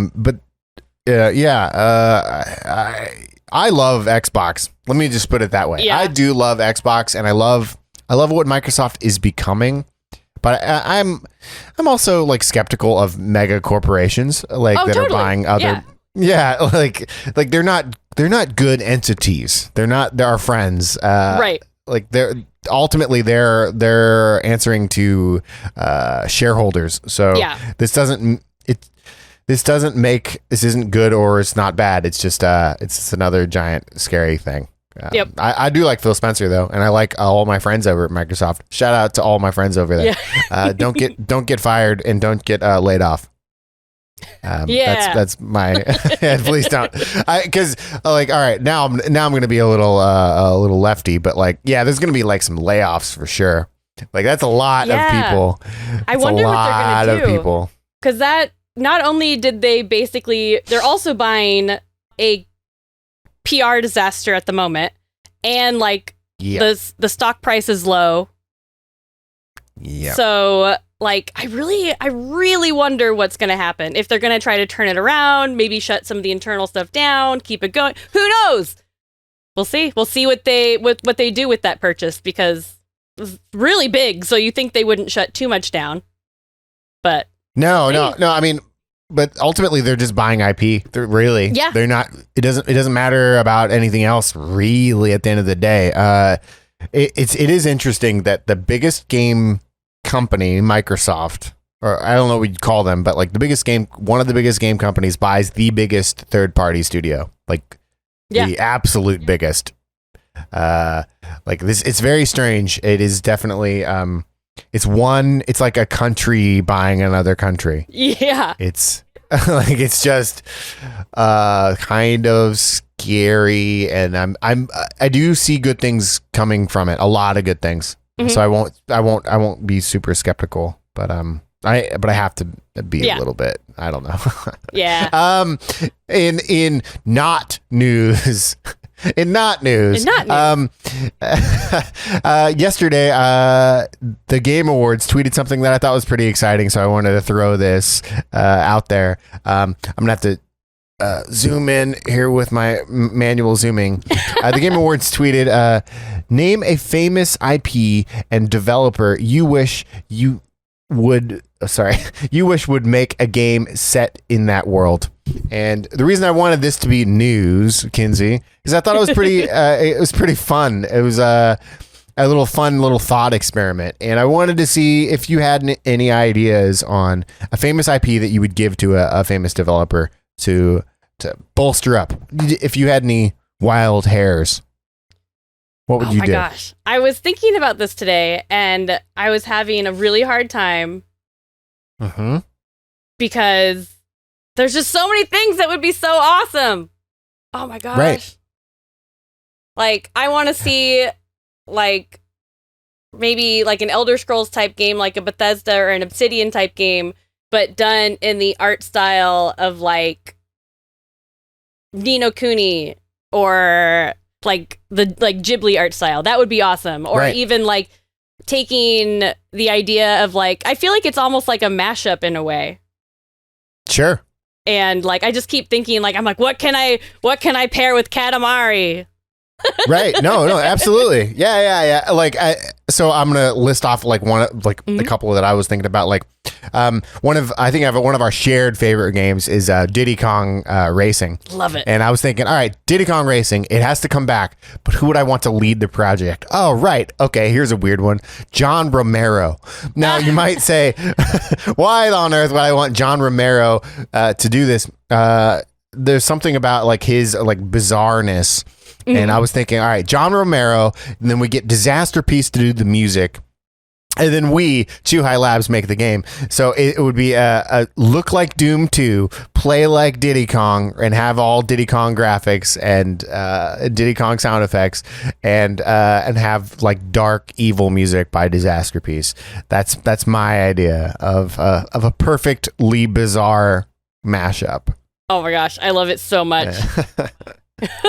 love Xbox. Let me just put it that way. I do love Xbox, and I love what Microsoft is becoming. But I'm also like skeptical of mega corporations that are buying other. Like they're not good entities. They're our friends. Right. Like they're answering to shareholders. So this isn't good or it's not bad. It's just another giant scary thing. I do like Phil Spencer though, and I like all my friends over at Microsoft. Shout out to all my friends over there. Don't get fired and don't get laid off. That's my please don't. Because all right, now I'm going to be a little lefty, but like there's going to be like some layoffs for sure. Like that's a lot of people. I wonder what they're going to do. Because that not only did they're also buying a PR disaster at the moment, and like the stock price is low. So like I really wonder what's going to happen, if they're going to try to turn it around, maybe shut some of the internal stuff down, keep it going. Who knows? We'll see what they do with that purchase, because it's really big, so you think they wouldn't shut too much down. But no, I mean, but ultimately, they're just buying IP. They're not. It doesn't matter about anything else, really. At the end of the day, it is interesting that the biggest game company, Microsoft, or I don't know what you'd call them, but like one of the biggest game companies buys the biggest third-party studio, like the absolute biggest. Like this, it's very strange. It is definitely. It's like a country buying another country. Yeah. It's like it's just kind of scary, and I do see good things coming from it. A lot of good things. Mm-hmm. So I won't be super skeptical, but I have to be a little bit. I don't know. In not news. Yesterday, the Game Awards tweeted something that I thought was pretty exciting, so I wanted to throw this out there. I'm gonna have to zoom in here with my manual zooming. The Game Awards tweeted, name a famous IP and developer you wish would make a game set in that world. And the reason I wanted this to be news, Kinsey, is I thought it was pretty fun. It was a little fun little thought experiment, and I wanted to see if you had any ideas on a famous IP that you would give to a famous developer to bolster up. If you had any wild hairs, what would you do? Oh my gosh. I was thinking about this today, and I was having a really hard time because there's just so many things that would be so awesome. Oh my gosh. Right. Like, I want to see, like, maybe like an Elder Scrolls type game, like a Bethesda or an Obsidian type game, but done in the art style of like Ni no Kuni or like the Ghibli art style. That would be awesome. Or even like taking the idea of like, I feel like it's almost like a mashup in a way. Sure. And like, I just keep thinking like, I'm like, what can I pair with Katamari? Right. No, absolutely. Yeah. Like, so I'm going to list off like a couple that I was thinking about. Like, one of our shared favorite games is Diddy Kong Racing. Love it. And I was thinking, all right, Diddy Kong Racing, it has to come back, but who would I want to lead the project? Oh, right. Okay, here's a weird one. John Romero. Now, you might say, why on earth would I want John Romero to do this? There's something about like his like bizarreness. And I was thinking, all right, John Romero, and then we get Disaster Piece to do the music. And then we, Chuhai Labs, make the game. So it would be a look like Doom 2, play like Diddy Kong, and have all Diddy Kong graphics and Diddy Kong sound effects, and have like dark, evil music by Disaster Piece. That's my idea of a perfectly bizarre mashup. Oh my gosh, I love it so much.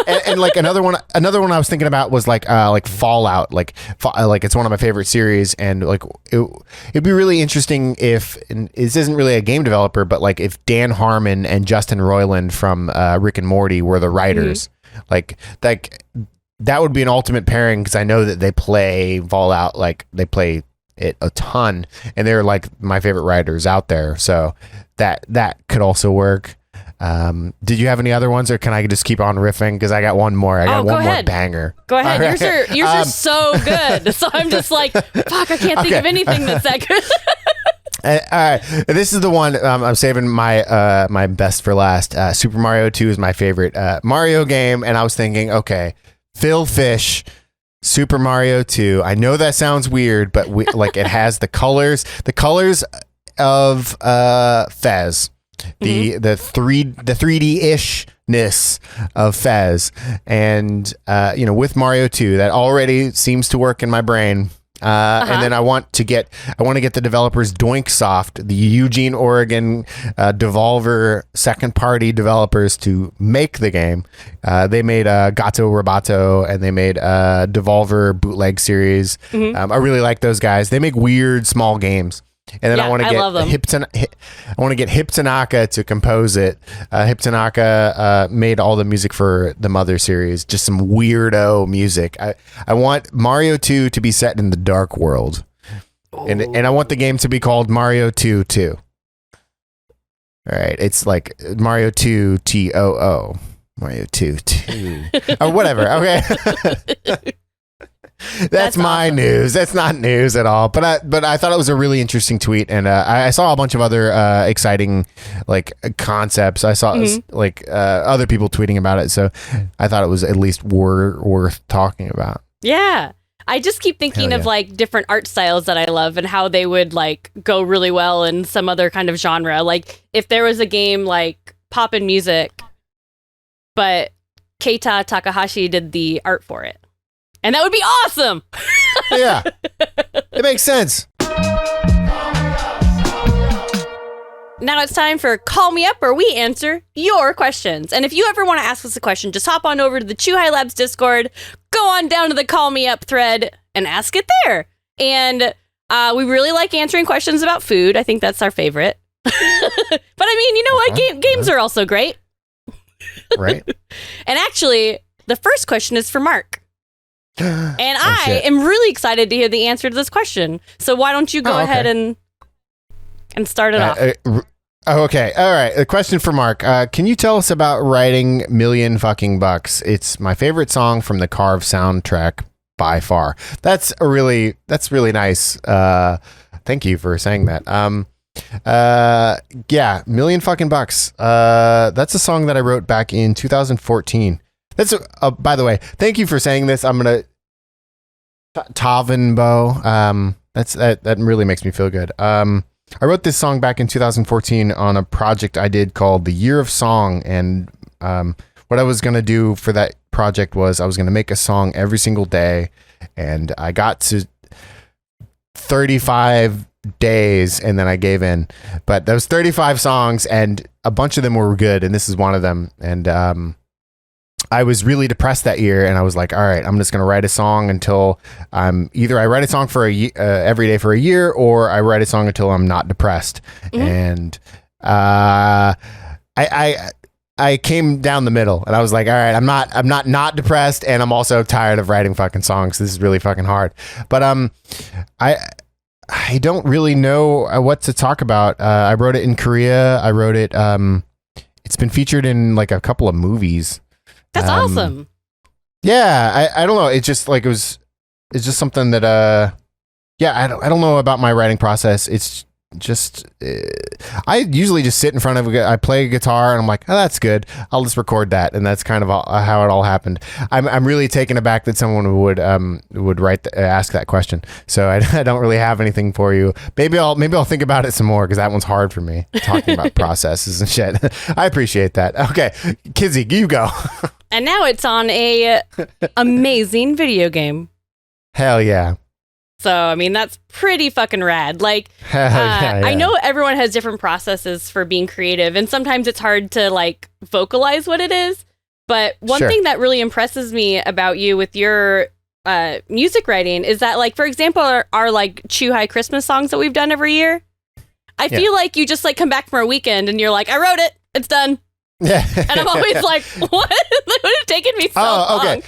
and like another one I was thinking about was like Fallout, like it's one of my favorite series, and like it'd be really interesting if, and this isn't really a game developer, but like if Dan Harmon and Justin Roiland from Rick and Morty were the writers, like that would be an ultimate pairing, because I know that they play Fallout, like they play it a ton, and they're like my favorite writers out there, so that could also work. Did you have any other ones, or can I just keep on riffing? Because I got one more. I got one more banger. Go ahead. Right. Yours are so good. So I'm just like, fuck, I can't think of anything that's that good. All right, this is the one I'm saving my best for last. Super Mario 2 is my favorite Mario game, and I was thinking, okay, Phil Fish, Super Mario 2. I know that sounds weird, but like it has the colors of Fez. The 3D-ishness of Fez, and with Mario 2, that already seems to work in my brain. And then I want to get the developers Doinksoft, the Eugene, Oregon Devolver second party developers, to make the game. They made Gato Roboto, and they made Devolver Bootleg series. I really like those guys. They make weird small games. And then I want to get Hip Tanaka to compose it. Hip Tanaka made all the music for the Mother series, just some weirdo music. I want Mario 2 to be set in the dark world. And I want the game to be called Mario 2 2. All right, it's like Mario 2 TOO. Mario 2 2. Or whatever. Okay. That's my awesome news. That's not news at all. But I thought it was a really interesting tweet, and I saw a bunch of other exciting like concepts. I saw other people tweeting about it, so I thought it was at least worth talking about. Yeah, I just keep thinking of like different art styles that I love and how they would like go really well in some other kind of genre. Like if there was a game like Poppin' Music, but Keita Takahashi did the art for it. And that would be awesome. Yeah, it makes sense. Now it's time for Call Me Up, where we answer your questions. And if you ever want to ask us a question, just hop on over to the Chuhai Labs Discord, go on down to the Call Me Up thread, and ask it there. And we really like answering questions about food. I think that's our favorite. But I mean, you know what? Games are also great. Right. And actually, the first question is for Mark. And I shit. am really excited to hear the answer to this question. So why don't you go ahead and start it off? Okay. All right. A question for Mark. Can you tell us about writing Million Fucking Bucks? It's my favorite song from the Carve soundtrack by far. That's really nice. Thank you for saying that. Yeah, Million Fucking Bucks. That's a song that I wrote back in 2014. That's by the way, thank you for saying this. I'm gonna Tavenbo. That really makes me feel good. I wrote this song back in 2014 on a project I did called The Year of Song, and what I was gonna do for that project was I was gonna make a song every single day, and I got to 35 days and then I gave in. But there was 35 songs and a bunch of them were good, and this is one of them. And I was really depressed that year, and I was like, all right, I'm just going to write a song until either I write a song for every day for a year, or I write a song until I'm not depressed. Mm-hmm. And I came down the middle, and I was like, all right, I'm not depressed, and I'm also tired of writing fucking songs. This is really fucking hard. But I don't really know what to talk about. I wrote it in Korea. I wrote it. It's been featured in like a couple of movies. That's awesome. Yeah, I don't know. It's just like it's just something that I don't know about my writing process. It's just I usually just sit in front of I play a guitar and I'm like, oh, that's good. I'll just record that, and that's kind of how it all happened. I'm really taken aback that someone would ask that question. So I don't really have anything for you. Maybe I'll think about it some more, because that one's hard for me, talking about processes and shit. I appreciate that. Okay, Kinsey, you go. And now it's on a amazing video game. Hell yeah. So, I mean, that's pretty fucking rad. Like, yeah. I know everyone has different processes for being creative, and sometimes it's hard to, like, vocalize what it is. But one thing that really impresses me about you with your music writing is that, like, for example, our like, Chew High Christmas songs that we've done every year, I feel like you just, like, come back from a weekend and you're like, I wrote it. It's done. Yeah. And I'm always like, what? That would have taken me so long.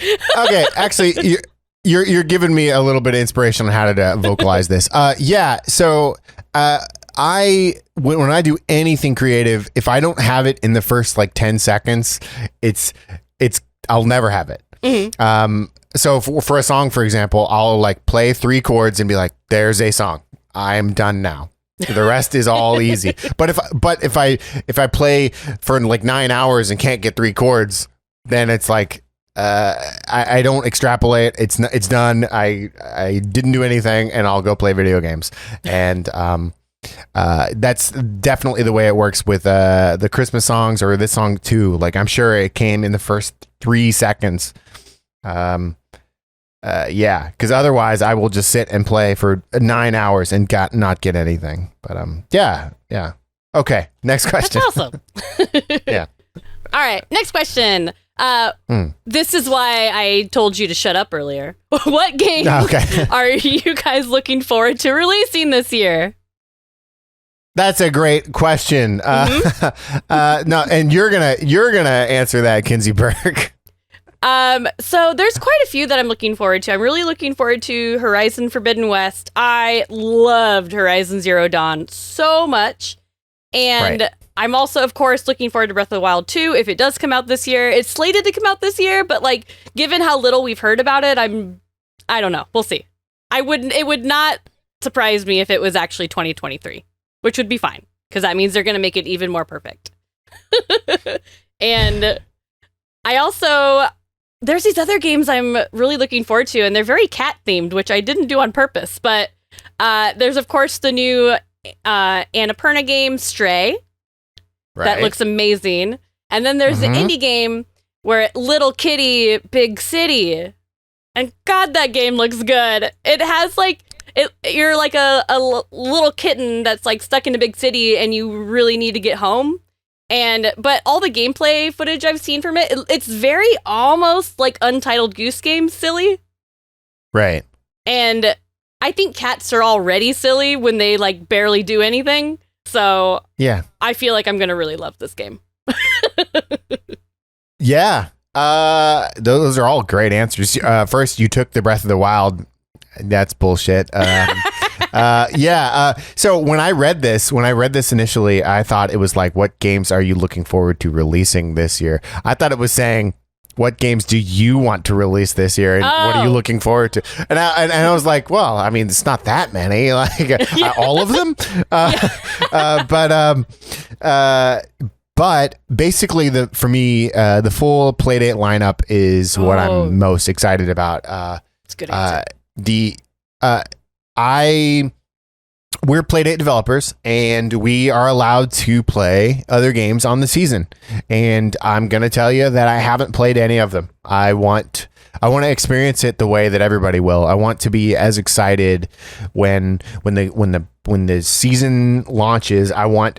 Okay. Actually, You're giving me a little bit of inspiration on how to vocalize this. Yeah. So when I do anything creative, if I don't have it in the first like 10 seconds, I'll never have it. Mm-hmm. So for a song, for example, I'll like play 3 chords and be like, there's a song. I'm done now. The rest is all easy. But if I play for like 9 hours and can't get 3 chords, then it's like, I don't extrapolate. It's done. I didn't do anything, and I'll go play video games. And that's definitely the way it works with the Christmas songs, or this song too. Like, I'm sure it came in the first 3 seconds. Yeah, because otherwise I will just sit and play for 9 hours and not get anything. But yeah. Okay, next question. That's awesome. Yeah. All right, next question. This is why I told you to shut up earlier. What game are you guys looking forward to releasing this year? That's a great question. No, and you're gonna answer that, Kinsey Burke. So there's quite a few that I'm looking forward to. I'm really looking forward to Horizon Forbidden West. I loved Horizon Zero Dawn so much, and I'm also, of course, looking forward to Breath of the Wild 2 if it does come out this year. It's slated to come out this year, but like, given how little we've heard about it, I don't know. We'll see. It would not surprise me if it was actually 2023, which would be fine, because that means they're going to make it even more perfect. And there's these other games I'm really looking forward to, and they're very cat themed, which I didn't do on purpose. But there's, of course, the new Annapurna game, Stray. Right. That looks amazing. And then there's the indie game where Little Kitty, Big City. And God, that game looks good. It has like, you're like a little kitten that's like stuck in a big city and you really need to get home. But all the gameplay footage I've seen from it's very almost like Untitled Goose Game silly. Right. And I think cats are already silly when they like barely do anything. So yeah, I feel like I'm going to really love this game. Yeah. Those are all great answers. First, you took the Breath of the Wild. That's bullshit. So when I read this initially, I thought it was like, what games are you looking forward to releasing this year? I thought it was saying, what games do you want to release this year, and what are you looking forward to? And I was like, well, I mean, it's not that many, like all of them. But basically, for me, the full Playdate lineup is what I'm most excited about. That's a good answer. We're Playdate developers, and we are allowed to play other games on the season. And I'm gonna tell you that I haven't played any of them. I want to experience it the way that everybody will. I want to be as excited when the season launches. I want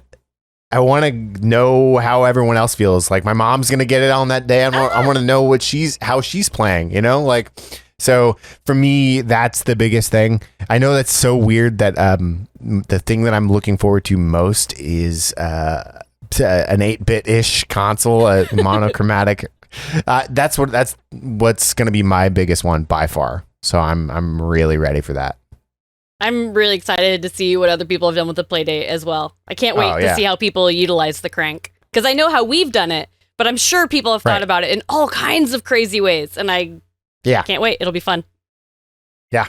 to know how everyone else feels. Like my mom's gonna get it on that day. I want to know how she's playing. You know, like. So for me, that's the biggest thing. I know that's so weird that the thing that I'm looking forward to most is an 8-bit-ish console, a monochromatic. That's what's going to be my biggest one by far. So I'm really ready for that. I'm really excited to see what other people have done with the Playdate as well. I can't wait to see how people utilize the crank, because I know how we've done it, but I'm sure people have thought about it in all kinds of crazy ways, and I can't wait. It'll be fun. Yeah.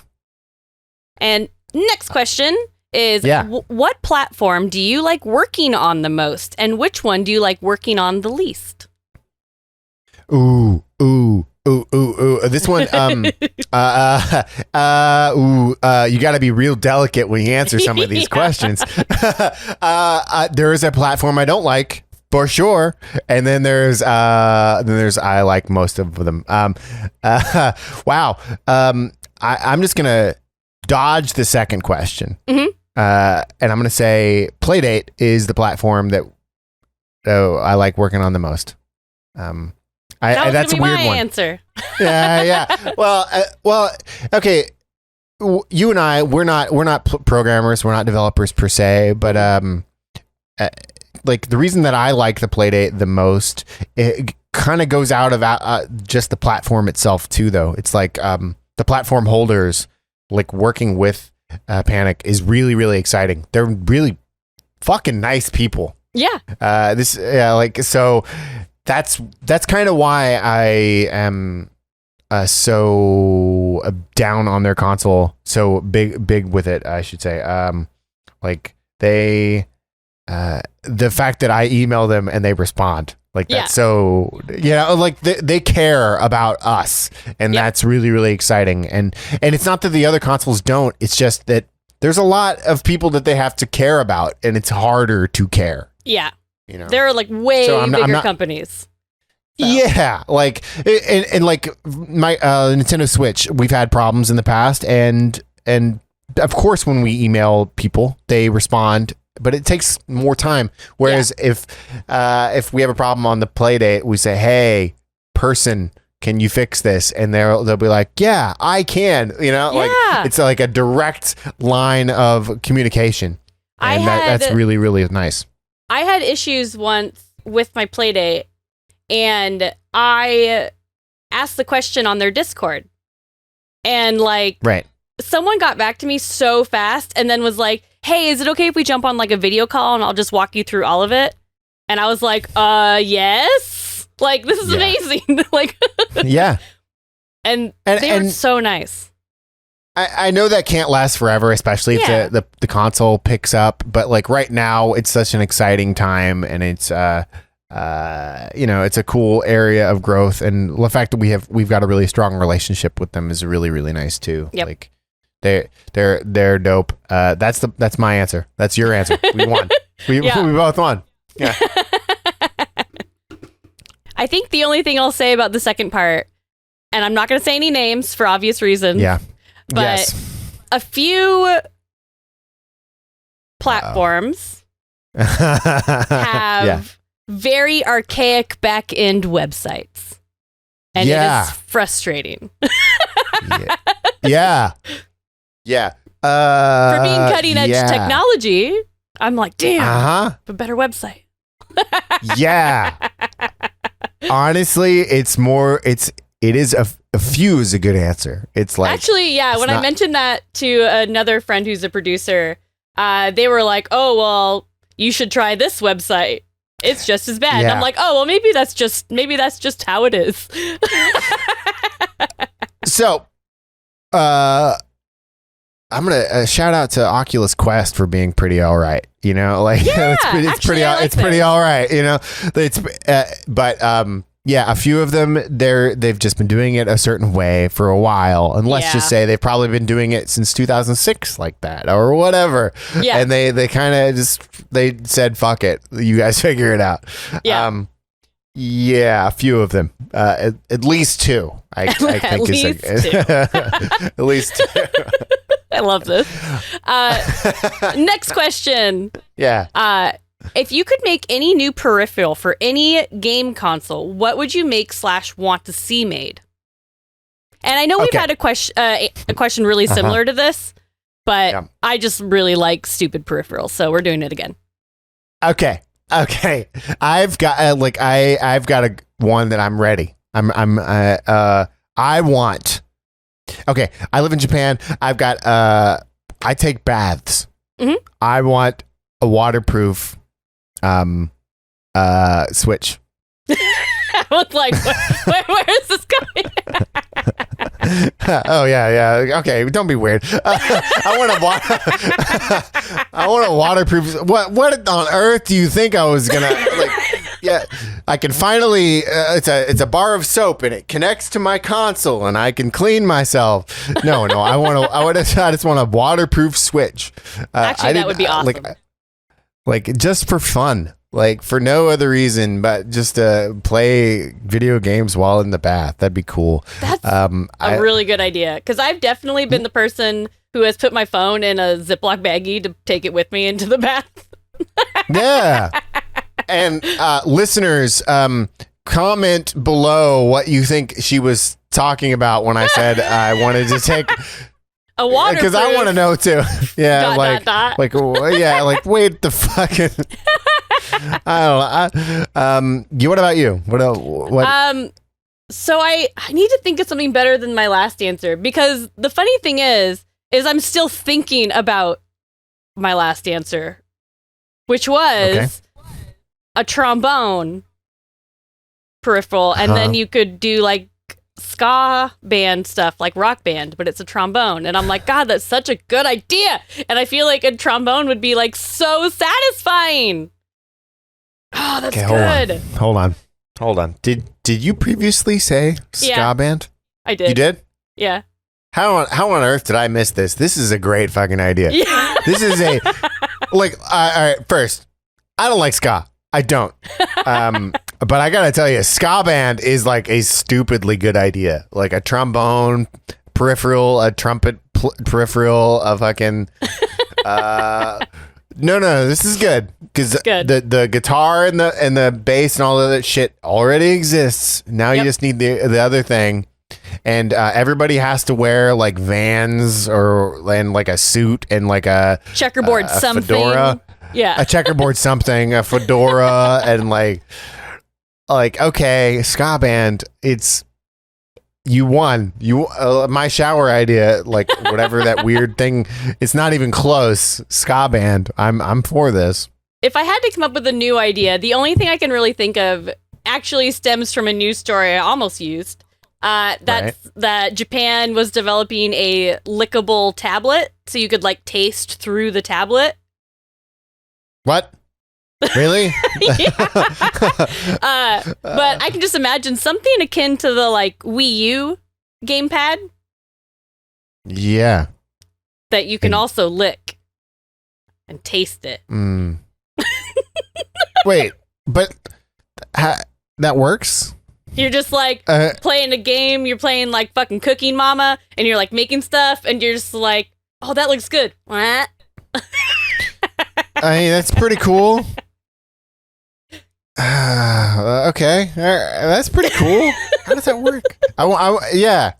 And next question is, what platform do you like working on the most, and which one do you like working on the least? Ooh. This one, you got to be real delicate when you answer some of these questions. There is a platform I don't like. For sure. And then there's I like most of them. Wow. I'm just going to dodge the second question. Mm-hmm. And I'm going to say Playdate is the platform that I like working on the most. That's a weird one. Answer. Yeah. Well, okay. You and I, we're not programmers, we're not developers per se, but like the reason that I like the Playdate the most, it kind of goes out of just the platform itself too, though. It's like the platform holders, like working with Panic is really, really exciting. They're really fucking nice people. Yeah. So that's kind of why I am so down on their console, so big with it, I should say. Like they. The fact that I email them and they respond, like that's so, like they care about us, and that's really, really exciting. And it's not that the other consoles don't, it's just that there's a lot of people that they have to care about, and it's harder to care. Yeah. They're like way bigger companies. So. Yeah, like and like my Nintendo Switch, we've had problems in the past, and of course when we email people, they respond. But it takes more time. Whereas if we have a problem on the Playdate, we say, "Hey, person, can you fix this?" And they'll be like, "Yeah, I can." Like it's like a direct line of communication, and that's really, really nice. I had issues once with my Playdate, and I asked the question on their Discord, and someone got back to me so fast, and then was like, "Hey, is it okay if we jump on like a video call and I'll just walk you through all of it?" And I was like, yes. Like, this is amazing. Like, yeah. And they were so nice. I know that can't last forever, especially if the console picks up. But like right now, it's such an exciting time, and it's it's a cool area of growth, and the fact that we've got a really strong relationship with them is really, really nice too. Yep. Like they're dope. That's my answer. That's your answer. We won. We both won. Yeah. I think the only thing I'll say about the second part, and I'm not going to say any names for obvious reasons. Yeah. But a few platforms have very archaic back-end websites. And it is frustrating. Yeah. For being cutting-edge technology, I'm like, damn, a better website. Yeah. Honestly, it is a few is a good answer. It's like actually, yeah. When I mentioned that to another friend who's a producer, they were like, "Oh, well, you should try this website. It's just as bad." Yeah. And I'm like, "Oh, well, maybe that's just how it is." So, I'm gonna shout out to Oculus Quest for being pretty all right. You know, like Yeah, it's pretty all right. You know, yeah, a few of them they've just been doing it a certain way for a while, and let's just say they've probably been doing it since 2006 like that or whatever. Yeah, and they kind of they said fuck it, you guys figure it out. Yeah. Yeah, a few of them, at least two. I think at least two. At least two. I love this. Next question. Yeah. If you could make any new peripheral for any game console, what would you make / want to see made? And I know we've had a question really similar to this, but I just really like stupid peripherals, so we're doing it again. Okay. I've got I've got one that I'm ready. I want. Okay, I live in Japan. I've got I take baths. Mm-hmm. I want a waterproof switch. I was like, where is this going? Oh yeah. Okay, don't be weird. I want a waterproof. What on earth do you think I was gonna like? Yeah, I can finally. It's a bar of soap and it connects to my console and I can clean myself. No. I just want a waterproof switch. Actually, that would be awesome. Like just for fun. Like for no other reason, but just to play video games while in the bath. That'd be cool. That's a really good idea. Because I've definitely been the person who has put my phone in a Ziploc baggie to take it with me into the bath. Yeah. And listeners, comment below what you think she was talking about when I said I wanted to take a waterproof. Because I want to know too. Yeah, dot. like wait the fucking. I don't know. What about you? What? So I need to think of something better than my last answer, because the funny thing is I'm still thinking about my last answer, which was a trombone peripheral, and then you could do like ska band stuff, like Rock Band, but it's a trombone. And I'm like, God, that's such a good idea. And I feel like a trombone would be like so satisfying. Oh, that's good. Hold on. Did you previously say ska band? I did. You did? Yeah. How on earth did I miss this? This is a great fucking idea. Yeah. This is a like. All right. First, I don't like ska. I don't. But I gotta tell you, ska band is like a stupidly good idea. Like a trombone peripheral, a trumpet peripheral, a fucking. No, this is good because the guitar and the bass and all of that shit already exists. Now you just need the other thing, and everybody has to wear like Vans and like a suit and like a checkerboard something. Fedora. Yeah, a checkerboard something, a fedora, and like okay, ska band. It's. You won. My shower idea, like whatever that weird thing. It's not even close. Ska band. I'm for this. If I had to come up with a new idea, the only thing I can really think of actually stems from a news story I almost used. That Japan was developing a lickable tablet, so you could like taste through the tablet. What? Really? But I can just imagine something akin to the like Wii U gamepad. Yeah. That you can also lick and taste it. Mm. Wait, but that works? You're just like playing a game, you're playing like fucking Cooking Mama, and you're like making stuff, and you're just like, oh, that looks good. What? I mean, that's pretty cool. Okay, that's pretty cool. How does that work? Yeah.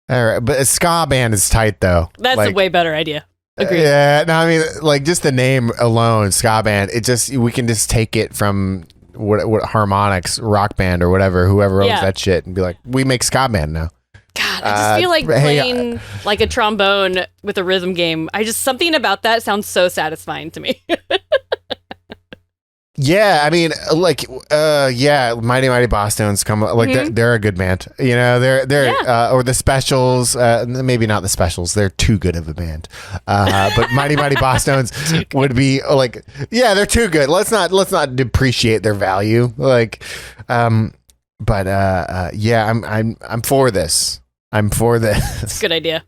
All right, but a ska band is tight though. That's like, a way better idea. Agreed. Yeah. No, I mean, like just the name alone, ska band. We can just take it from what harmonics rock band or whoever owns that shit, and be like, we make ska band now. God, I just feel like playing like a trombone with a rhythm game. Something about that sounds so satisfying to me. Yeah, I mean, like, Mighty Mighty Bosstones come like they're a good band, you know. They're or the Specials, maybe not the Specials. They're too good of a band, but Mighty Mighty Bosstones would be like, yeah, they're too good. Let's not depreciate their value, like, I'm for this. I'm for this. Good idea.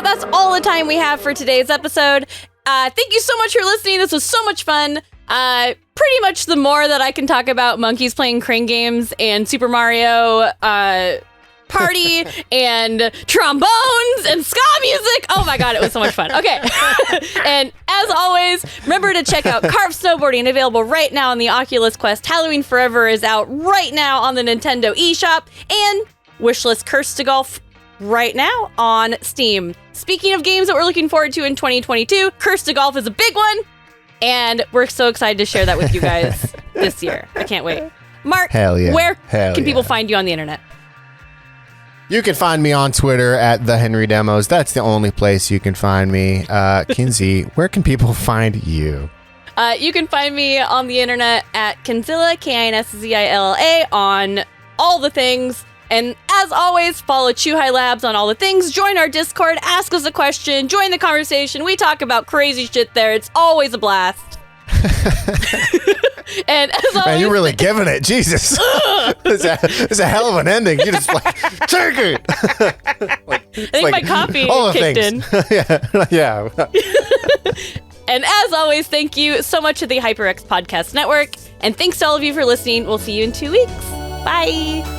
That's all the time we have for today's episode. Thank you so much for listening. This was so much fun. Pretty much the more that I can talk about monkeys playing crane games and Super Mario Party and trombones and ska music. Oh my God, it was so much fun. Okay. And as always, remember to check out Carve Snowboarding, available right now on the Oculus Quest. Halloween Forever is out right now on the Nintendo eShop, and WISHLIST Cursed to Golf right now on Steam. Speaking of games that we're looking forward to in 2022, Cursed to Golf is a big one, and we're so excited to share that with you guys this year. I can't wait. Mark, where can people find you on the internet? You can find me on Twitter at the Henry Demos. That's the only place you can find me. Kinsey, where can people find you? You can find me on the internet at Kinzilla, Kinszilla, on all the things. And as always, follow Chew High Labs on all the things. Join our Discord, ask us a question, join the conversation. We talk about crazy shit there. It's always a blast. And as always, man, you're really giving it, Jesus. It's a hell of an ending. You just like take it. I think my coffee kicked in. yeah. And as always, thank you so much to the HyperX Podcast Network, and thanks to all of you for listening. We'll see you in 2 weeks. Bye.